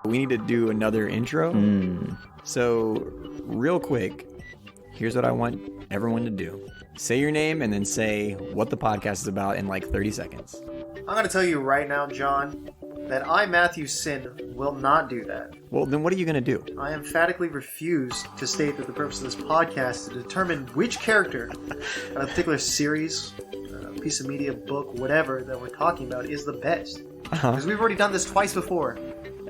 We need to do another intro. So, real quick, here's what I want everyone to do. Say your name and then say what the podcast is about in like 30 seconds. I'm going to tell you right now, John, that I, Matthew Sin, will not do that. Well, then what are you going to do? I emphatically refuse to state that the purpose of this podcast is to determine which character in a particular series, piece of media, book, whatever that we're talking about is the best. Because we've already done this twice before.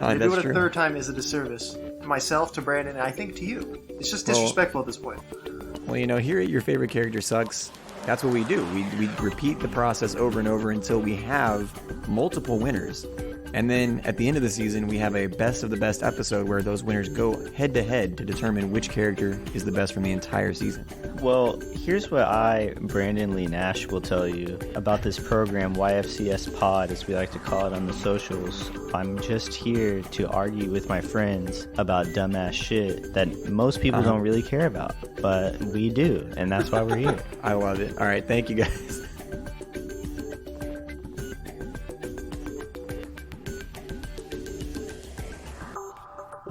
To do it a third time is a disservice to myself, to Brandon, and I think to you. It's just disrespectful at this point. Well, you know, here at Your Favorite Character Sucks, that's what we do. We repeat the process over and over until we have multiple winners. And then at the end of the season, we have a best of the best episode where those winners go head to head to determine which character is the best from the entire season. Well, here's what I, Brandon Lee Nash, will tell you about this program, YFCS Pod, as we like to call it on the socials. I'm just here to argue with my friends about dumbass shit that most people don't really care about, but we do, and that's why we're here. I love it. All right, thank you guys.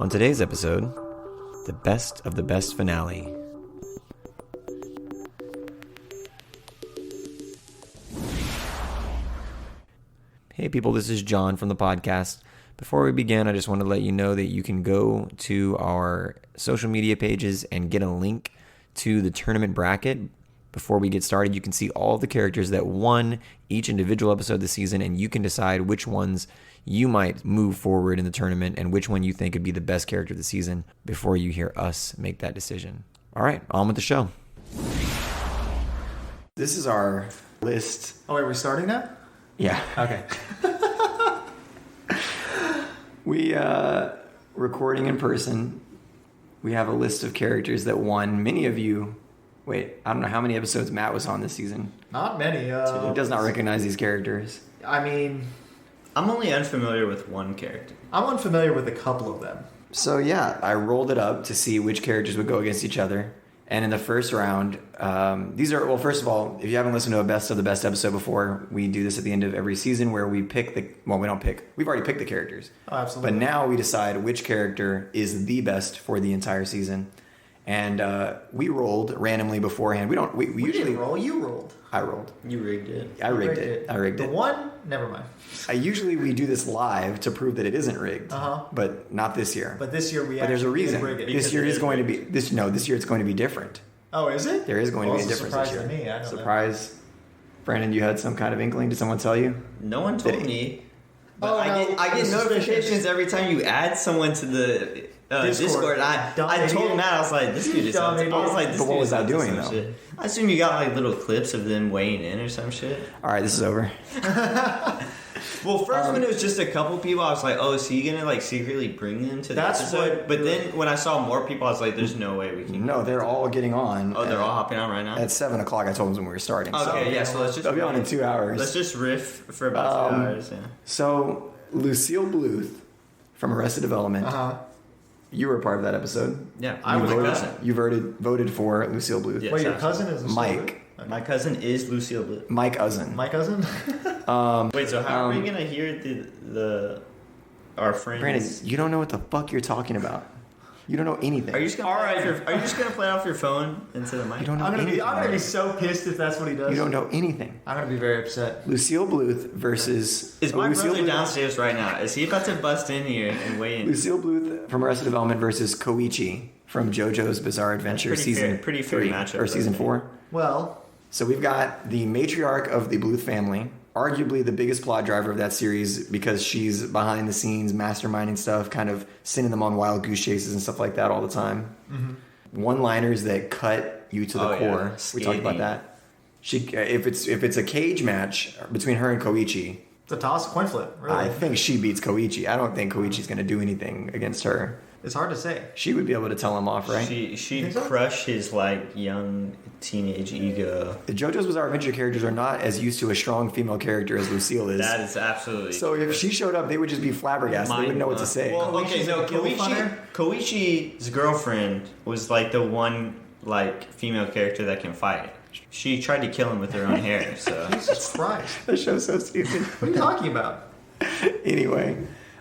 On today's episode, the best of the best finale. Hey people, this is John from the podcast. Before we begin, I just want to let you know that you can go to our social media pages and get a link to the tournament bracket. Before we get started, you can see all of the characters that won each individual episode this season, and you can decide which ones you might move forward in the tournament and which one you think would be the best character of the season before you hear us make that decision. All right, on with the show. This is our list. Oh, wait, we're starting now? Yeah. Okay. We recording in person. We have a list of characters that won. Many of you... Wait, I don't know how many episodes Matt was on this season. Not many. He does not recognize these characters. I mean, I'm only unfamiliar with one character. I'm unfamiliar with a couple of them. So yeah, I rolled it up to see which characters would go against each other. And in the first round, these are, well, first of all, if you haven't listened to a best of the best episode before, we do this at the end of every season where we pick we don't pick. We've already picked the characters. Oh, absolutely. But now we decide which character is the best for the entire season. And we rolled randomly beforehand. We usually didn't roll. You rolled. I rolled. You rigged it. I rigged it. The one? Never mind. Usually we do this live to prove that it isn't rigged. Uh-huh. But not this year. But this year But there's a reason. This year is going to be this year it's going to be different. Oh, is it? There is going to be a difference this year. Surprise to me. I know Surprise. That. Brandon, you had some kind of inkling. Did someone tell you? No one told me. But no, I get notifications every time you add someone to the Discord. I told Matt, I was like, this dude is something. I was like, this but what was I doing though? Shit. I assume you got like little clips of them weighing in or some shit. All right, this is over. Well, first when it was just a couple people, I was like, oh, is he gonna like secretly bring them to the episode? But then when I saw more people, I was like, there's no way we can. No, they're all getting on. Oh, they're all hopping on right now? At 7 o'clock, I told them when we were starting. Okay, so let's just... They'll be on in 2 hours. Let's just riff for about 2 hours, yeah. So, Lucille Bluth from Arrested Development. Uh-huh. You were a part of that episode. Yeah, I was a cousin. You voted for Lucille Bluth. Yes, wait, your cousin is Mike. Okay. My cousin is Lucille Bluth. Mike Cousin. My cousin? Wait, so how are we gonna hear our friends? Brandon, you don't know what the fuck you're talking about. You don't know anything. Are you just gonna play off your phone into the mic? You don't know anything. I'm gonna be so pissed if that's what he does. You don't know anything. I'm gonna be very upset. Lucille Bluth versus... Is my brother downstairs right now? Is he about to bust in here and weigh in? Lucille Bluth from Arrested Development versus Koichi from JoJo's Bizarre Adventure season pretty fair 3 matchup, or season 4. Well, so we've got the matriarch of the Bluth family, arguably the biggest plot driver of that series because she's behind the scenes masterminding stuff, kind of sending them on wild goose chases and stuff like that all the time. Mm-hmm. One-liners that cut you to the core. Yeah. We talked about that. If it's a cage match between her and Koichi, it's a toss, coin flip. Really. I think she beats Koichi. I don't think Koichi's going to do anything against her. It's hard to say. She would be able to tell him off, right? She'd crush his like young teenage ego. The JoJo's Bizarre Adventure characters are not as used to a strong female character as Lucille is. That is absolutely. So if she showed up, they would just be flabbergasted. They wouldn't know what to say. Well, okay, no, Koichi's girlfriend was like the one like female character that can fight. She tried to kill him with her own hair. So Jesus Christ, that show's so stupid. what are you talking about? Anyway,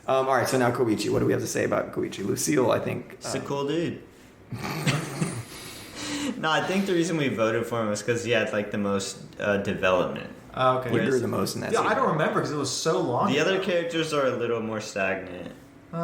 All right, so now Koichi. What do we have to say about Koichi? Lucille, I think. He's a cool dude. No, I think the reason we voted for him was because he had like the most development. Okay. He grew the most in that Yeah, scene. I don't remember because it was so long. The other characters are a little more stagnant.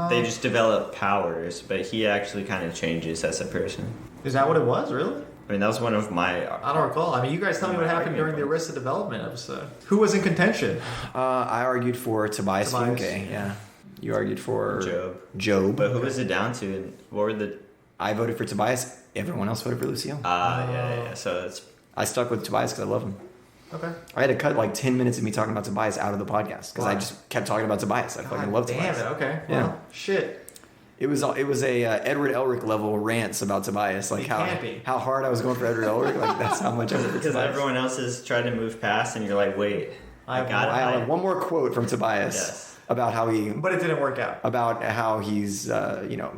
They just develop powers, but he actually kind of changes as a person. Is that what it was, really? I mean, that was one of my... I don't recall. I mean, you guys tell me what happened during the Arrested Development episode. Who was in contention? I argued for Tobias Tobias. Funke. Yeah. You argued for Job. But who was it down to? And what were the... I voted for Tobias. Everyone else voted for Lucille. Yeah. So it's... I stuck with Tobias because I love him. Okay. I had to cut like 10 minutes of me talking about Tobias out of the podcast because I just kept talking about Tobias. I fucking love Tobias. Damn it. Okay. Yeah. Well, shit. It was a Edward Elric level rants about Tobias, like how hard I was going for Edward Elric. Like that's how much I was. Because everyone else is trying to move past, and you're like, wait, I got it. I have one more quote from Tobias about how he, but it didn't work out. About how he's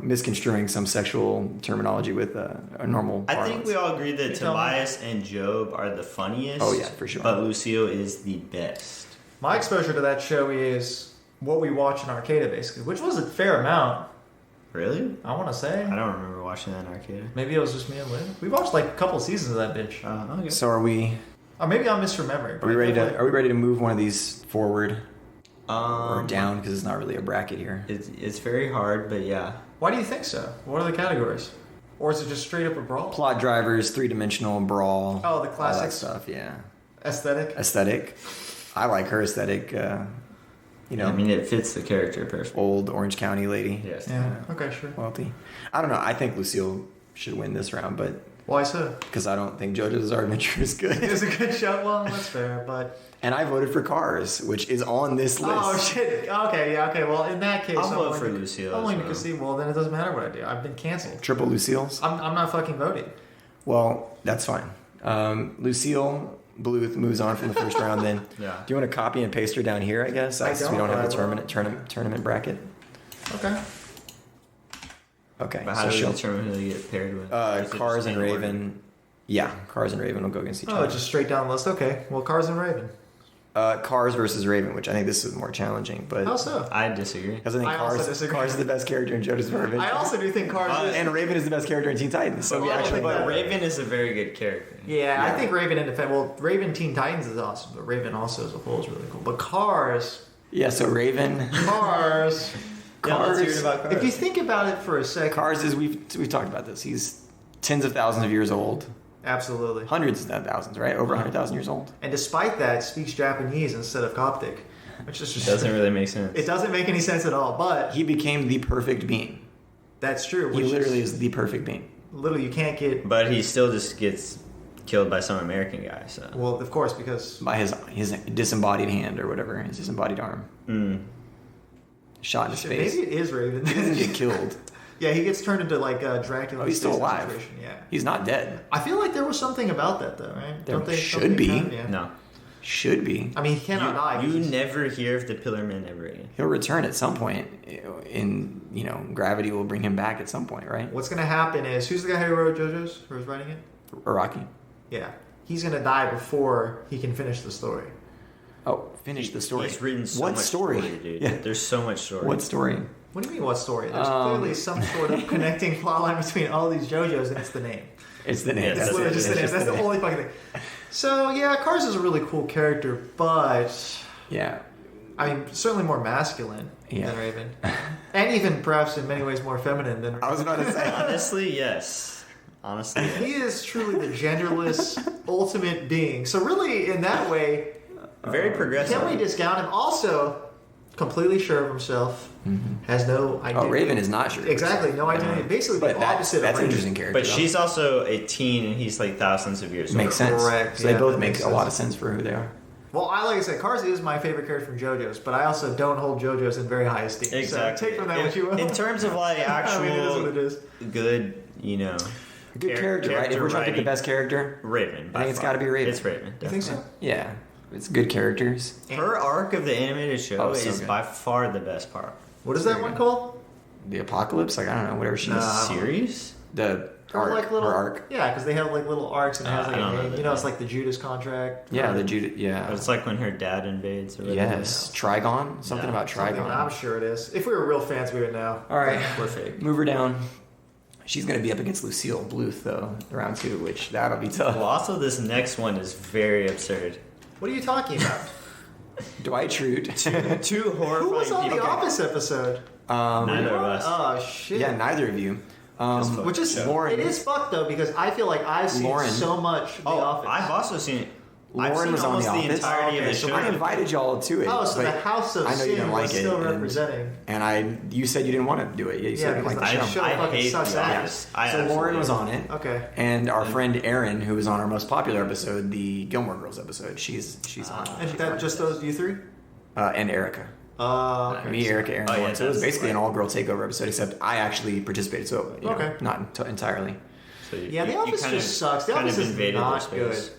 misconstruing some sexual terminology with a normal. I think we all agree that Tobias and Job are the funniest. Oh yeah, for sure. But Lucille is the best. My exposure to that show is what we watch in Arcada, basically, which was a fair amount. Really? I want to say. I don't remember watching that in Arcade. Maybe it was just me and Lynn. We watched like a couple seasons of that bitch. Okay. So are we? Or maybe I'm misremembering. Are we ready to move one of these forward or down? Because it's not really a bracket here. It's very hard, but yeah. Why do you think so? What are the categories? Or is it just straight up a brawl? Plot drivers, three-dimensional brawl. Oh, the classic all that stuff. Yeah. Aesthetic. I like her aesthetic. I mean, it fits the character perfectly. Old Orange County lady. Yes. Yeah. Okay, sure. Wealthy. I don't know. I think Lucille should win this round, but why so? Because I don't think JoJo's Bizarre Adventure is good. It's a good show. Well, that's fair, but. And I voted for Cars, which is on this list. Oh shit! Okay, yeah, okay. Well, in that case, I'll vote for Lucille. I'm only because well, then it doesn't matter what I do. I've been canceled. Triple Lucille's. I'm not fucking voting. Well, that's fine. Lucille Bluth moves on from the first round. Then, yeah. Do you want to copy and paste her down here? I guess since we don't have the tournament bracket. Okay. Okay. But how do you determine who they get paired with? Cars and Raven. Yeah, Cars and Raven will go against each other. Oh, just straight down the list. Okay. Well, Cars and Raven. Cars versus Raven, which I think this is more challenging. But how so? I disagree. Because I think Cars is the best character in JoJo's Bizarre Adventure. I also do think Cars and Raven is the best character in Teen Titans. So we actually. But Raven is a very good character. Yeah, I think Raven Raven Teen Titans is awesome, but Raven also as a whole is really cool. But Cars. Yeah. So Raven. Cars. Cars. Let's hear about Cars. If you think about it for a second. Cars is we've talked about this. He's tens of thousands of years old. Absolutely. Hundreds of thousands, right? Over 100,000 years old. And despite that, speaks Japanese instead of Coptic. Which is just doesn't really make sense. It doesn't make any sense at all, but... He became the perfect being. That's true. He literally is the perfect being. Literally, you can't get... But he still just gets killed by some American guy, so... Well, of course, because... By his disembodied hand or whatever, his disembodied arm. Shot in his face. Maybe it is Raven. He doesn't get killed. Yeah, he gets turned into like Dracula. Oh, he's still alive. Yeah, he's not dead. I feel like there was something about that, though, right? There should be. No, should be. I mean, he cannot die. You never hear of the Pillar Man ever again. He'll return at some point. Gravity will bring him back at some point, right? What's gonna happen is who's the guy who wrote JoJo's? Who's writing it? Araki. Yeah, he's gonna die before he can finish the story. Oh, finish the story. He's written so much story, dude. Yeah. There's so much story. What story? What do you mean, what story? There's clearly some sort of connecting plotline between all these JoJo's, and it's the name. It's the name. That's literally just the name. That's the only fucking thing. So, yeah, Cars is a really cool character, but... Yeah. I mean, certainly more masculine than Raven. And even, perhaps, in many ways, more feminine than Raven. I was about to say. Honestly, yes. He is truly the genderless ultimate being. So, really, in that way... Very progressive. Can we discount him? Also... Completely sure of himself, has no identity. Oh, Raven is not sure. Exactly, no identity. Basically, but the opposite of That's an Raven. interesting character. But she's also a teen, and he's like thousands of years old. Makes sense. Correct. So they both make a lot of sense for who they are. Well, like I said, Cars is my favorite character from JoJo's, but I also don't hold JoJo's in very high esteem. Exactly. So take from that what you will. In terms of like actual I mean, it is what it is. good, Good character, right? If we're trying to pick the best character, Raven. I think it's got to be Raven. It's Raven. You think so? Yeah. It's good characters. Her arc of the animated show so is good. by far the best part. What is that one called? The Apocalypse? Like, I don't know, whatever she is. Series? The Or arc, like little her arc. Yeah, because they have like little arcs and it has I like don't know a, that you know, it's name. like the Judas contract. Yeah, the Judas. Yeah. It's like when her dad invades. Or whatever. Yes, Trigon. Something Yeah, about Something, Trigon. I'm sure it is. If we were real fans, we would know. All right, We're fake. move her down. She's going to be up against Lucille Bluth though, round 2, which that'll be tough. Well, also this next one is very absurd. What are you talking about? Dwight Schrute. Two horrifying Who was on people. the Office episode? Neither of us. Oh shit. Yeah, neither of you. Which is Lauren. it is fucked though because I feel like I've seen Lauren. so much The Office. I've also seen it. I've Lauren seen was on almost The the Office. entirety of Okay, the so show. I invited y'all to it. Oh, so but the House of I know you Sin didn't was like still it, representing. and you said you didn't want to do it. You said Yeah, you didn't like because the the show. show I fucking hate sucks The ass. Office. I So Lauren absolutely was hate on it. Okay. And our friend Erin, who was on our most popular episode, the Gilmore Girls episode, she's on. And she's that on just this. those you three? And Erica. Okay. Me, Erica, Aaron, Oh, yeah, Lauren. So it was that's basically an right. all-girl takeover episode, except I actually participated. So you know, Okay. not entirely. So Yeah, The Office kind of- just sucks. The kind of Office is invaded not their good. space.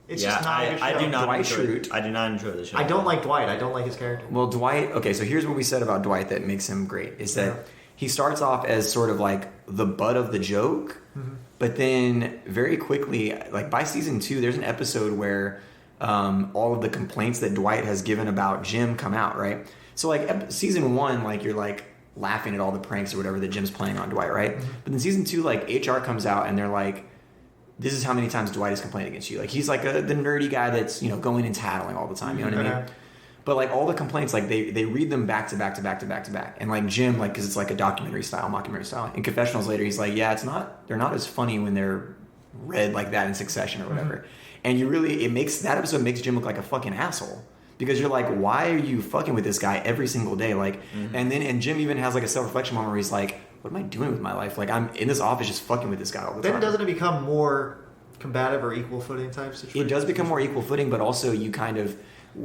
It's Yeah, just not a good show. I do not Dwight enjoy. Schrute. I do not enjoy the show. I don't like Dwight. I don't like his character. Well, Dwight. Okay, so here's what we said about Dwight that makes him great: is that Yeah. he starts off as sort of like the butt of the joke, but then very quickly, like by season 2, there's an episode where all of the complaints that Dwight has given about Jim come out, right? So like season 1, like you're like laughing at all the pranks or whatever that Jim's playing on Dwight, right? But then season 2, like HR comes out and they're like, this is how many times Dwight has complained against you. Like he's like the nerdy guy that's, you know, going and tattling all the time. You know what I mean? Okay. But like all the complaints, like they read them back to back to back to back to back. And like Jim, like, cause it's like a documentary style, mockumentary style. In confessionals later, he's like, yeah, they're not as funny when they're read like that in succession or whatever. And that episode makes Jim look like a fucking asshole. Because you're like, why are you fucking with this guy every single day? Like, and Jim even has like a self-reflection moment where he's like, what am I doing with my life? Like I'm in this office just fucking with this guy all the Then time. doesn't it become more combative or equal footing type situation? It does become more equal footing, but also you kind of,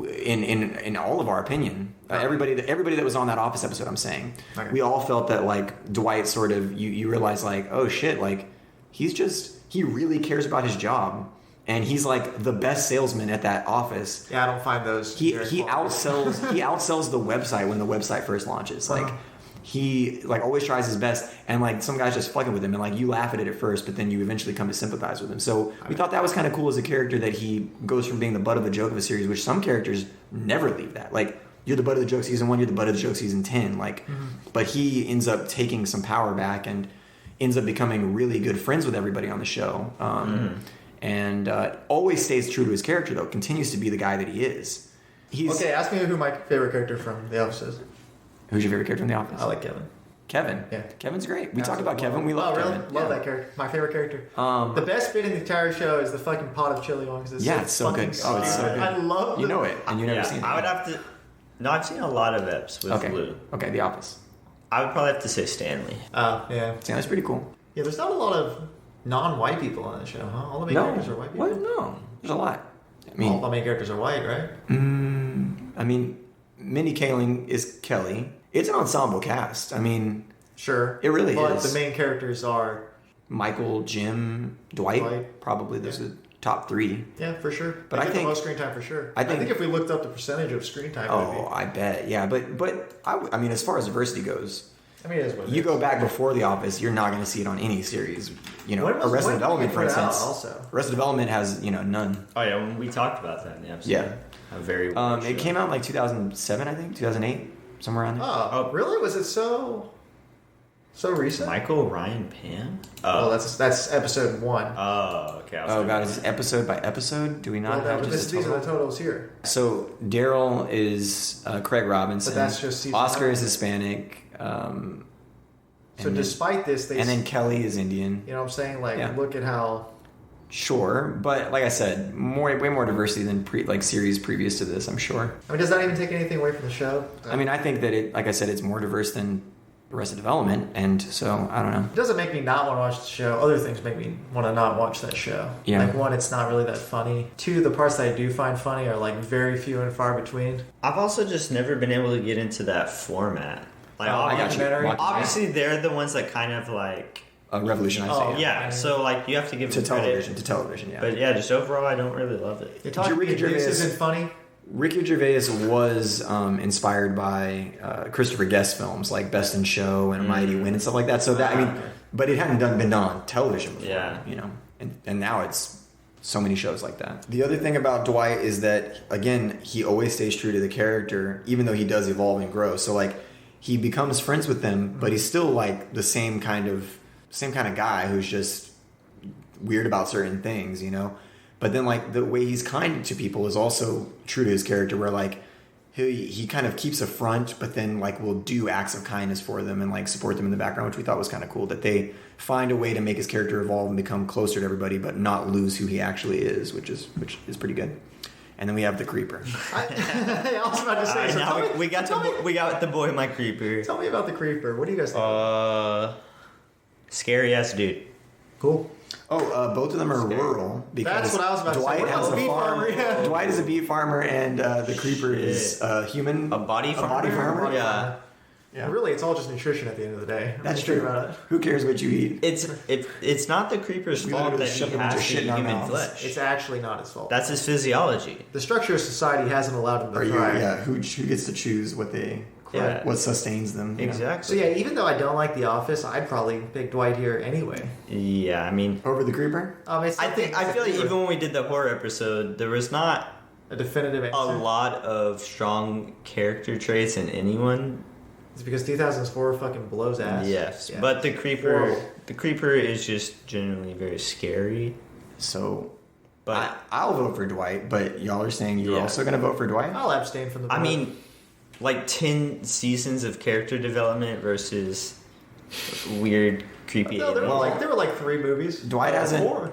in all of our opinion, everybody that was on that Office episode, I'm saying, we all felt that like Dwight sort of, you realize like, oh shit, like he really cares about his job, and he's like the best salesman at that office. Yeah, I don't find those. He very quality. outsells the website when the website first launches. Like he like always tries his best, and like some guy's just fucking with him, and like you laugh at it at first, but then you eventually come to sympathize with him. So we thought that was kind of cool as a character, that he goes from being the butt of the joke of a series, which some characters never leave that. Like you're the butt of the joke season 1, you're the butt of the joke season 10. Like, but he ends up taking some power back and ends up becoming really good friends with everybody on the show. And always stays true to his character, though. Continues to be the guy that he is. Okay, ask me who my favorite character from The Office is. Who's your favorite character in The Office? I like Kevin. Kevin. Yeah. Kevin's great. We talked Absolutely. about Kevin. We love Oh, really? Kevin. Love Yeah. that character. My favorite character. The best bit in the entire show is the fucking pot of chili one. Yeah, it's so fucking good. Oh, it's so stupid. good. I love You the- know it, and you never seen it. I would have to. No, I've seen a lot of eps with Okay. Lou. Okay, The Office. I would probably have to say Stanley. Oh, yeah. Yeah, that's pretty cool. Yeah, there's not a lot of non-white people on the show, huh? All the main characters are white people. What? No. There's a lot. I All mean, the main characters are white, right? Mindy Kaling is Kelly. It's an ensemble cast. I mean, Sure. It really but is. the main characters are, Michael, Jim, Dwight. Dwight. Probably those are the top 3. yeah, for sure. But They I get think- the most screen time for sure. I I think, think- if we looked up the percentage of screen time, it would Oh, be. I bet. Yeah, but I mean, as far as diversity goes, I mean, it is what it you is. go back before The Office, you're not going to see it on any series. You know, When was- Arrested when did Development, it for put out instance. also? Arrested Development has none. Oh yeah, when we talked about that in the episode. Yeah. A very. It weird show. came out in like 2007, I think, 2008, somewhere around there. Oh, really? Was it so recent? Michael Ryan Pam. Oh, that's episode 1. Oh, okay. I was Oh like, god, is this episode by episode? Do we not Well, no, have but just a these are the total? totals here. So Daryl is Craig Robinson. But that's just season Oscar 1. is Hispanic. So despite this, they and then Kelly is Indian. you know what I'm saying? Like, Yeah. look at how. Sure, but like I said, way more diversity than series previous to this. I'm sure. I mean, does that even take anything away from the show? I mean, I think that like I said, it's more diverse than Arrested Development, and so I don't know. It doesn't make me not want to watch the show. Other things make me want to not watch that show. Yeah. Like, 1, it's not really that funny. 2, the parts that I do find funny are like very few and far between. I've also just never been able to get into that format. Like, I got you. documentary? obviously, they're the ones that kind of like. Revolutionized Oh, it. Yeah, so like you have to give To them credit. television, yeah. But yeah, just overall, I don't really love it. They talk you read the abuse Gervais- isn't funny. Ricky Gervais was inspired by Christopher Guest films like Best in Show and Mighty Wind and stuff like that. So that but it hadn't been done on television before. Yeah. You know, and now it's so many shows like that. The other thing about Dwight is that again he always stays true to the character, even though he does evolve and grow. So like he becomes friends with them, but he's still like the same kind of guy who's just weird about certain things, you know. But then, like, the way he's kind to people is also true to his character, where, like, he kind of keeps a front, but then, like, will do acts of kindness for them and, like, support them in the background, which we thought was kind of cool, that they find a way to make his character evolve and become closer to everybody, but not lose who he actually is, which is pretty good. And then we have the Creeper. I was about to say, we got the boy, my Creeper. Tell me about the Creeper. What do you guys think? Scary ass dude. Cool. Oh, both of them are rural because That's what I was about Dwight to say. has a beef farm. farmer, yeah. Dwight is a beef farmer, and the Creeper is a human. A body farmer? Yeah. Yeah. Really, it's all just nutrition at the end of the day. That's Think true. about it. Who cares what you eat? It's not the Creeper's We fault literally that he shove a bunch has of to shit eat in our human mouths. flesh. It's actually not his fault. That's his physiology. The structure of society hasn't allowed him to thrive. Who gets to choose what they Yeah. what sustains them? You know? So Exactly. yeah, even though I don't like The Office, I'd probably pick Dwight here anyway. Yeah, I mean, Over the Creeper? It's I feel like even when we did the horror episode, there was not a definitive answer. a lot of strong character traits in anyone. It's because 2004 fucking blows ass. Yes, Yeah. but Horrible. the Creeper is just generally very scary. So But I'll vote for Dwight, but y'all are saying you're Yeah. also going to vote for Dwight? I'll abstain from the vote. I mean, like 10 seasons of character development versus weird, creepy. no, there alien. were like 3 movies. Dwight hasn't- 4.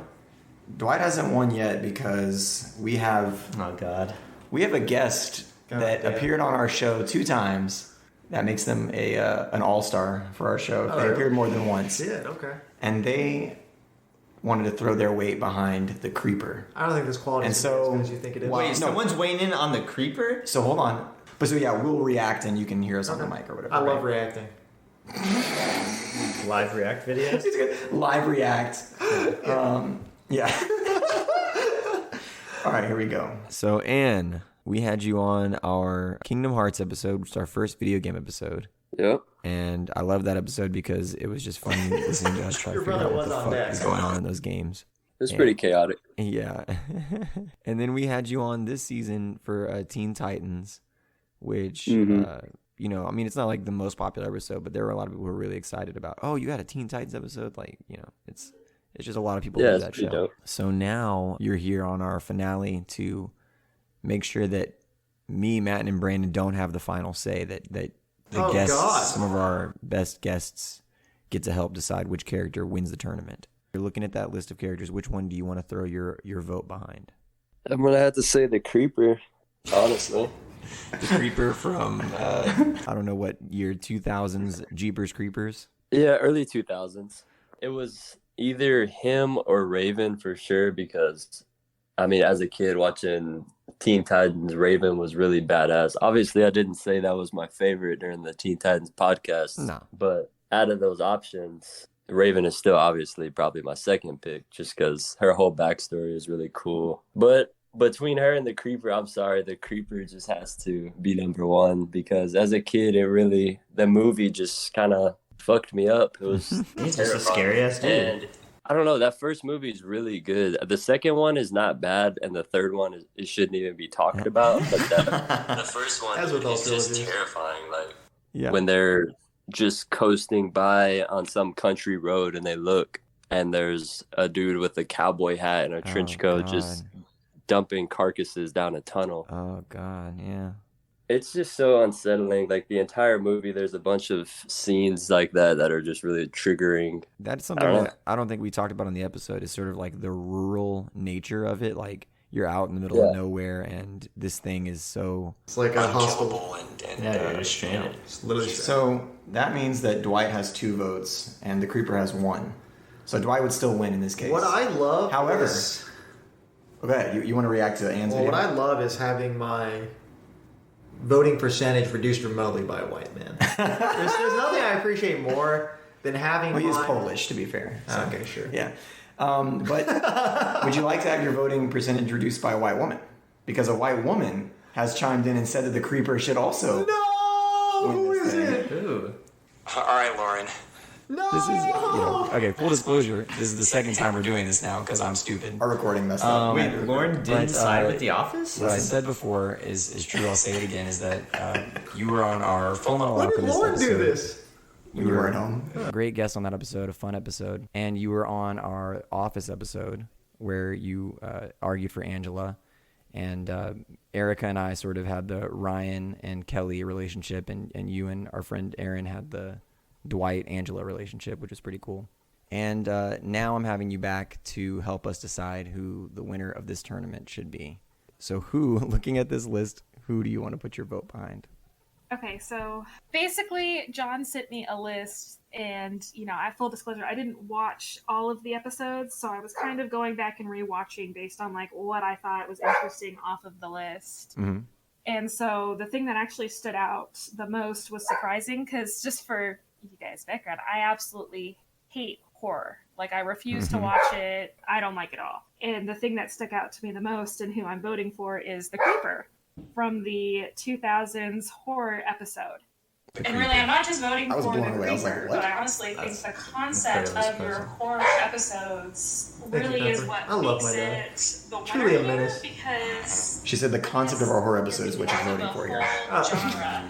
Dwight hasn't won yet because we have Oh God. a guest God that damn. appeared on our show 2 times. That makes them an all-star for our show. They really? appeared more than once. Shit, okay. And they wanted to throw their weight behind the Creeper. I don't think this quality And is so- as good as you think it is. Well, Wait, no. someone's weighing in on the Creeper? So hold on. But so yeah, we'll react and you can hear us on the mic or whatever. I love right? reacting. Live react videos? It's good. Live react. Yeah. All right, here we go. So Anne, we had you on our Kingdom Hearts episode, which is our first video game episode. Yep. And I love that episode because it was just fun listening to us try to Your figure brother out what was the on fuck deck. is going on in those games. It's pretty chaotic. Yeah. And then we had you on this season for Teen Titans, which, you know, I mean, it's not like the most popular episode, but there were a lot of people who were really excited about, oh, you had a Teen Titans episode? Like, you know, it's just a lot of people Yeah, love it's that pretty show. dope. So now you're here on our finale to make sure that me, Matt, and Brandon don't have the final say, that the Oh, guests, God. some of our best guests, get to help decide which character wins the tournament. You're looking at that list of characters. Which one do you want to throw your vote behind? I'm gonna have to say the Creeper, honestly. The Creeper from, I don't know what year, 2000s, Jeepers Creepers? Yeah, early 2000s. It was either him or Raven for sure because, I mean, as a kid watching Teen Titans, Raven was really badass. Obviously, I didn't say that was my favorite during the Teen Titans podcast. No. But out of those options, Raven is still obviously probably my second pick just because her whole backstory is really cool. But between her and the Creeper, I'm sorry, the Creeper just has to be number one because as a kid, the movie just kind of fucked me up. It was He's just a scary ass dude. and I don't know, that first movie is really good. The second one is not bad, and the third one it shouldn't even be talked about. But the first one As with all is just trilogies. terrifying. Like Yeah. when they're just coasting by on some country road and they look, and there's a dude with a cowboy hat and a trench coat just dumping carcasses down a tunnel. Oh, God, yeah. It's just so unsettling. Like the entire movie, there's a bunch of scenes like that are just really triggering. That's something I don't that I don't think we talked about on the episode is sort of like the rural nature of it. Like you're out in the middle of nowhere and this thing is so... It's like a hospital. Yeah, you're just stranded. It's literally So that means that Dwight has 2 votes and the Creeper has 1. So Dwight would still win in this case. What I love However, is... Okay, you want to react to Anne's Well, video? what I love is having my voting percentage reduced remotely by a white man. there's nothing I appreciate more than having Well, he is my... Polish, to be fair. So, Okay, sure. Yeah. But would you like to have your voting percentage reduced by a white woman? Because a white woman has chimed in and said that the creeper should also. No! Who is it? Ooh. All right, Lauren. No! This is, okay, full disclosure, this is the second time we're doing this now because I'm stupid. Our recording messed up. Wait, Lauren didn't side with The Office? What I said before is true. I'll say it again. Is that you were on our Full Metal When did Alchemist Lauren do episode. this? You You weren't home. a great guest on that episode, a fun episode, and you were on our Office episode where you argued for Angela, and Erica and I sort of had the Ryan and Kelly relationship, and you and our friend Aaron had the Dwight-Angela relationship, which was pretty cool. And now I'm having you back to help us decide who the winner of this tournament should be. So looking at this list, who do you want to put your vote behind? Okay, so basically, John sent me a list, and full disclosure, I didn't watch all of the episodes, so I was kind of going back and rewatching based on like what I thought was interesting off of the list. Mm-hmm. And so the thing that actually stood out the most was surprising, because just for you guys' background, I absolutely hate horror. Like, I refuse to watch it. I don't like it all. And the thing that stuck out to me the most and who I'm voting for is the Creeper from the 2000s horror episode. And really, I'm not just voting I was for the blown away. I was like, Creeper, what? but I honestly think the concept incredibly of your special. horror episodes Thank you, really is Pepper. what I love makes my dad. it the winner Truly a here, menace. because She said the concept of our horror episode is what she's it's voting the for here. whole genre.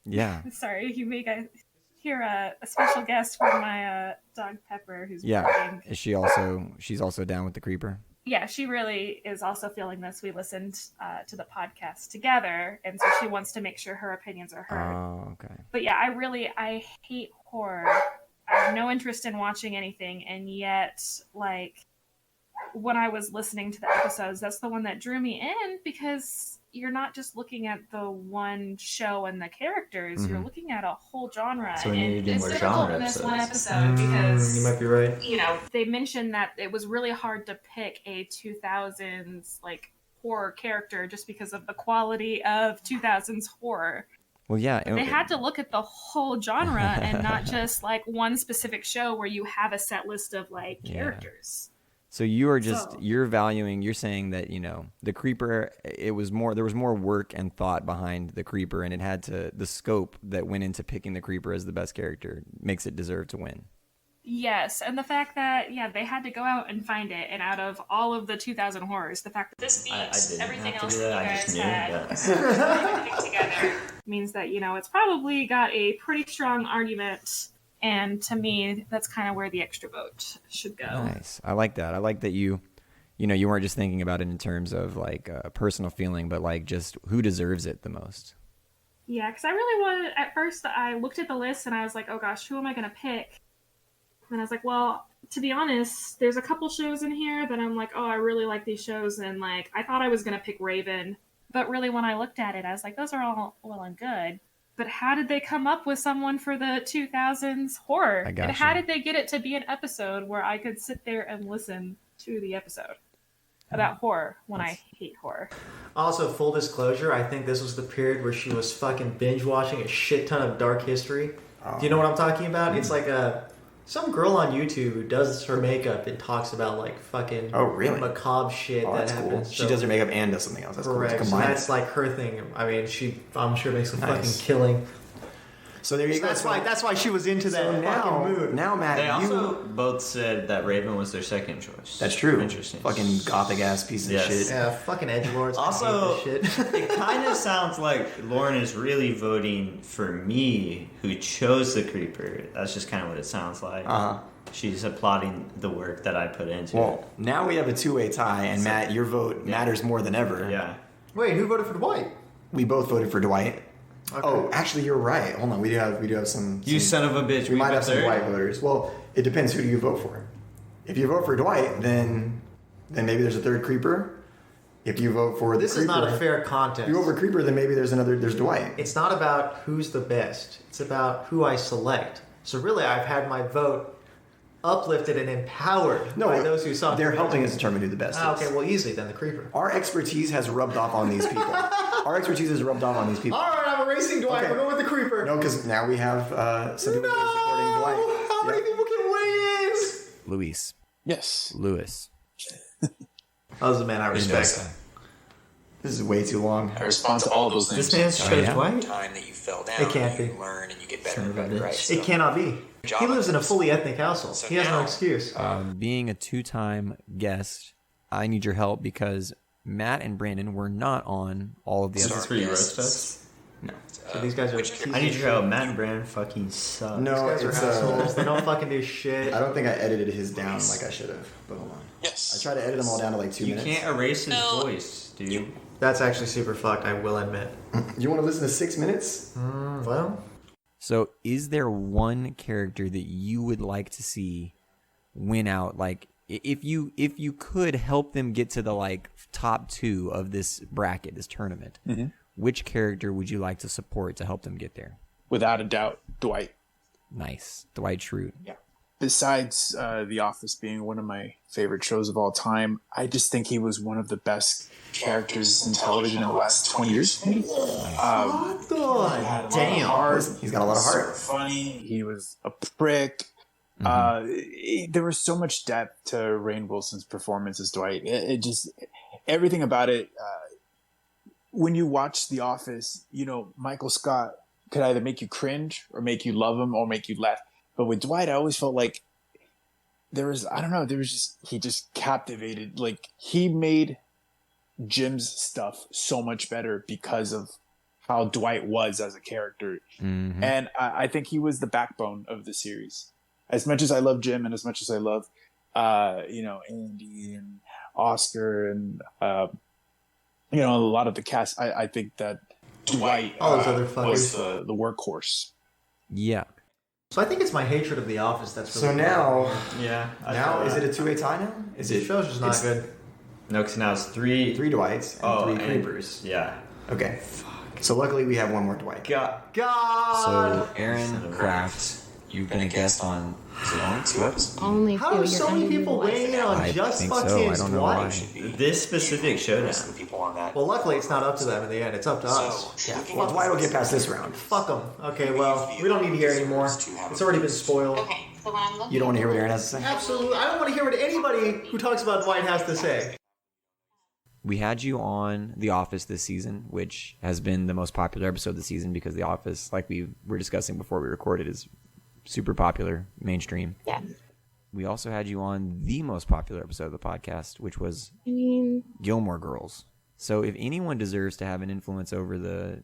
Yeah. Sorry, you may guys hear a special guest from my dog Pepper, who's Yeah. barking. Is she's also down with the creeper? Yeah, she really is also feeling this. We listened to the podcast together, and so she wants to make sure her opinions are heard. Oh, okay. But yeah, I hate horror. I have no interest in watching anything, and yet, like, when I was listening to the episodes, that's the one that drew me in, because you're not just looking at the one show and the characters, you're looking at a whole genre. So we need to do it's more difficult genre in this one episodes. episode because You might be right. they mentioned that it was really hard to pick a 2000s like horror character just because of the quality of 2000s horror. Well, yeah. They had to look at the whole genre and not just like one specific show where you have a set list of like Yeah. characters. So you are just So- you're saying that the creeper, there was more work and thought behind the creeper, and the scope that went into picking the creeper as the best character makes it deserve to win. Yes, and the fact that they had to go out and find it, and out of all of the 2000 horrors, the fact that this beats didn't everything have to else do that that. you I guys just knew had that. everything together means that it's probably got a pretty strong argument. And to me, that's kind of where the extra vote should go. Nice. I like that. I like that you weren't just thinking about it in terms of like a personal feeling, but like just who deserves it the most. Yeah, because I really wanted, at first, I looked at the list and I was like, oh gosh, who am I going to pick? And I was like, well, to be honest, there's a couple shows in here that I'm like, oh, I really like these shows. And like, I thought I was going to pick Raven. But really, when I looked at it, I was like, those are all well and good. But how did they come up with someone for the 2000s horror? I gotcha. And how did they get it to be an episode where I could sit there and listen to the episode about horror when I hate horror? Also, full disclosure, I think this was the period where she was fucking binge watching a shit ton of dark history. Do you know what I'm talking about? It's like some girl on YouTube who does her makeup and talks about like fucking macabre shit Oh, that that's cool. happens. She does her makeup and does something else. That's Correct. cool. So Combine that's it. like her thing. I mean, I'm sure makes a Nice. fucking killing. So there you So go. that's why she was into that fucking mood. Now, Matt, They also both said that Raven was their second choice. that's true. Interesting. Fucking gothic ass piece of Yes. shit. Yeah, fucking edgelords. Also, I hate this shit. it kind of sounds like Lauren is really voting for me, who chose the creeper. That's just kind of what it sounds like. Uh-huh. She's applauding the work that I put into Well, now we have a two-way tie, and Matt, your vote matters more than ever. it. Yeah. Wait, who voted for Dwight? We both voted for Dwight. Okay. Oh, actually, you're right. Hold on, we do have some. You son of a bitch. We might have some third? Dwight voters. Well, it depends. Who do you vote for? If you vote for Dwight, then maybe there's a third creeper. If you vote for This the is not a creeper- fair If contest. you vote for creeper, then maybe there's Dwight. It's not about who's the best. It's about who I select. So really, I've had my vote uplifted and empowered by those who saw. They're helping us determine who the best Ah, is. okay, well, easily then the creeper. Our expertise has rubbed off on these people. Our expertise has rubbed off on these people. All right, I'm erasing Dwight. Okay. We're going with the creeper. No, because now we have some people that are supporting Dwight. How many Yep. people can weigh in? Luis. Yes. Lewis. That was a man I respect. This is way too long. I respond to all those names. This man's show yeah? Dwight. Time that you fell down, It can't you be. learn and you get better Son and of a better, bitch. right? So, It cannot be. job He lives in a is- fully ethnic household. So He has no now- excuse. Being a two-time guest, I need your help because Matt and Brandon were not on all of the Is other. this for you roast Yes. us? No. So these guys are. which pieces I need of your help. shit. Matt and Bran fucking suck. No, These guys it's are assholes. They don't fucking do shit. I don't think I edited his down like I should have. But hold on. Yes. I tried to edit them all down to like 2 You minutes. can't erase his voice, dude. That's actually super fucked. I will admit. You want to listen to 6 minutes? Well, So, is there one character that you would like to see win out? Like, if you could help them get to the like top 2 of this bracket, this tournament, which character would you like to support to help them get there? Without a doubt, Dwight. Nice, Dwight Schrute. Besides The Office being one of my favorite shows of all time, I just think he was one of the best characters in television in the last 20 years. Maybe. God damn. He's got a lot of heart. Funny. He was a prick. There was so much depth to Rainn Wilson's performance as Dwight. It just everything about it. When you watch The Office, Michael Scott could either make you cringe or make you love him or make you laugh. But with Dwight, I always felt like he just captivated. Like he made Jim's stuff so much better because of how Dwight was as a character. And I think he was the backbone of the series. As much as I love Jim and as much as I love, Andy and Oscar and, a lot of the cast, I think that Dwight All those other was fuckers. the workworse. Yeah. So I think it's my hatred of The Office that's really So now, Yeah. is it a 2-way tie now? Is The it? show's just not it's good. No, because now it's 3. 3 Dwights and 3 creepers. Yeah. Okay. So luckily we have one more Dwight. God. So, Aaron Kraft, you've been a guest on only 2 episodes. Only How two. are You're so gonna many be people the weighing in worst. on I just think so. fucking I don't know Dwight? why. This specific showdown. Some people on that. Well, luckily it's not up to them in the end. It's up to us. So, Well, Dwight will get past this round. Fuck them. Okay, well, we don't need to hear anymore. It's already been spoiled. Okay, so when I'm looking, You don't want to hear what Aaron has to say? Absolutely. I don't want to hear what anybody who talks about Dwight has to say. We had you on The Office this season, which has been the most popular episode of the season because The Office, like we were discussing before we recorded, is super popular, mainstream. yes. We also had you on the most popular episode of the podcast, which was I mean, Gilmore Girls. So if anyone deserves to have an influence over the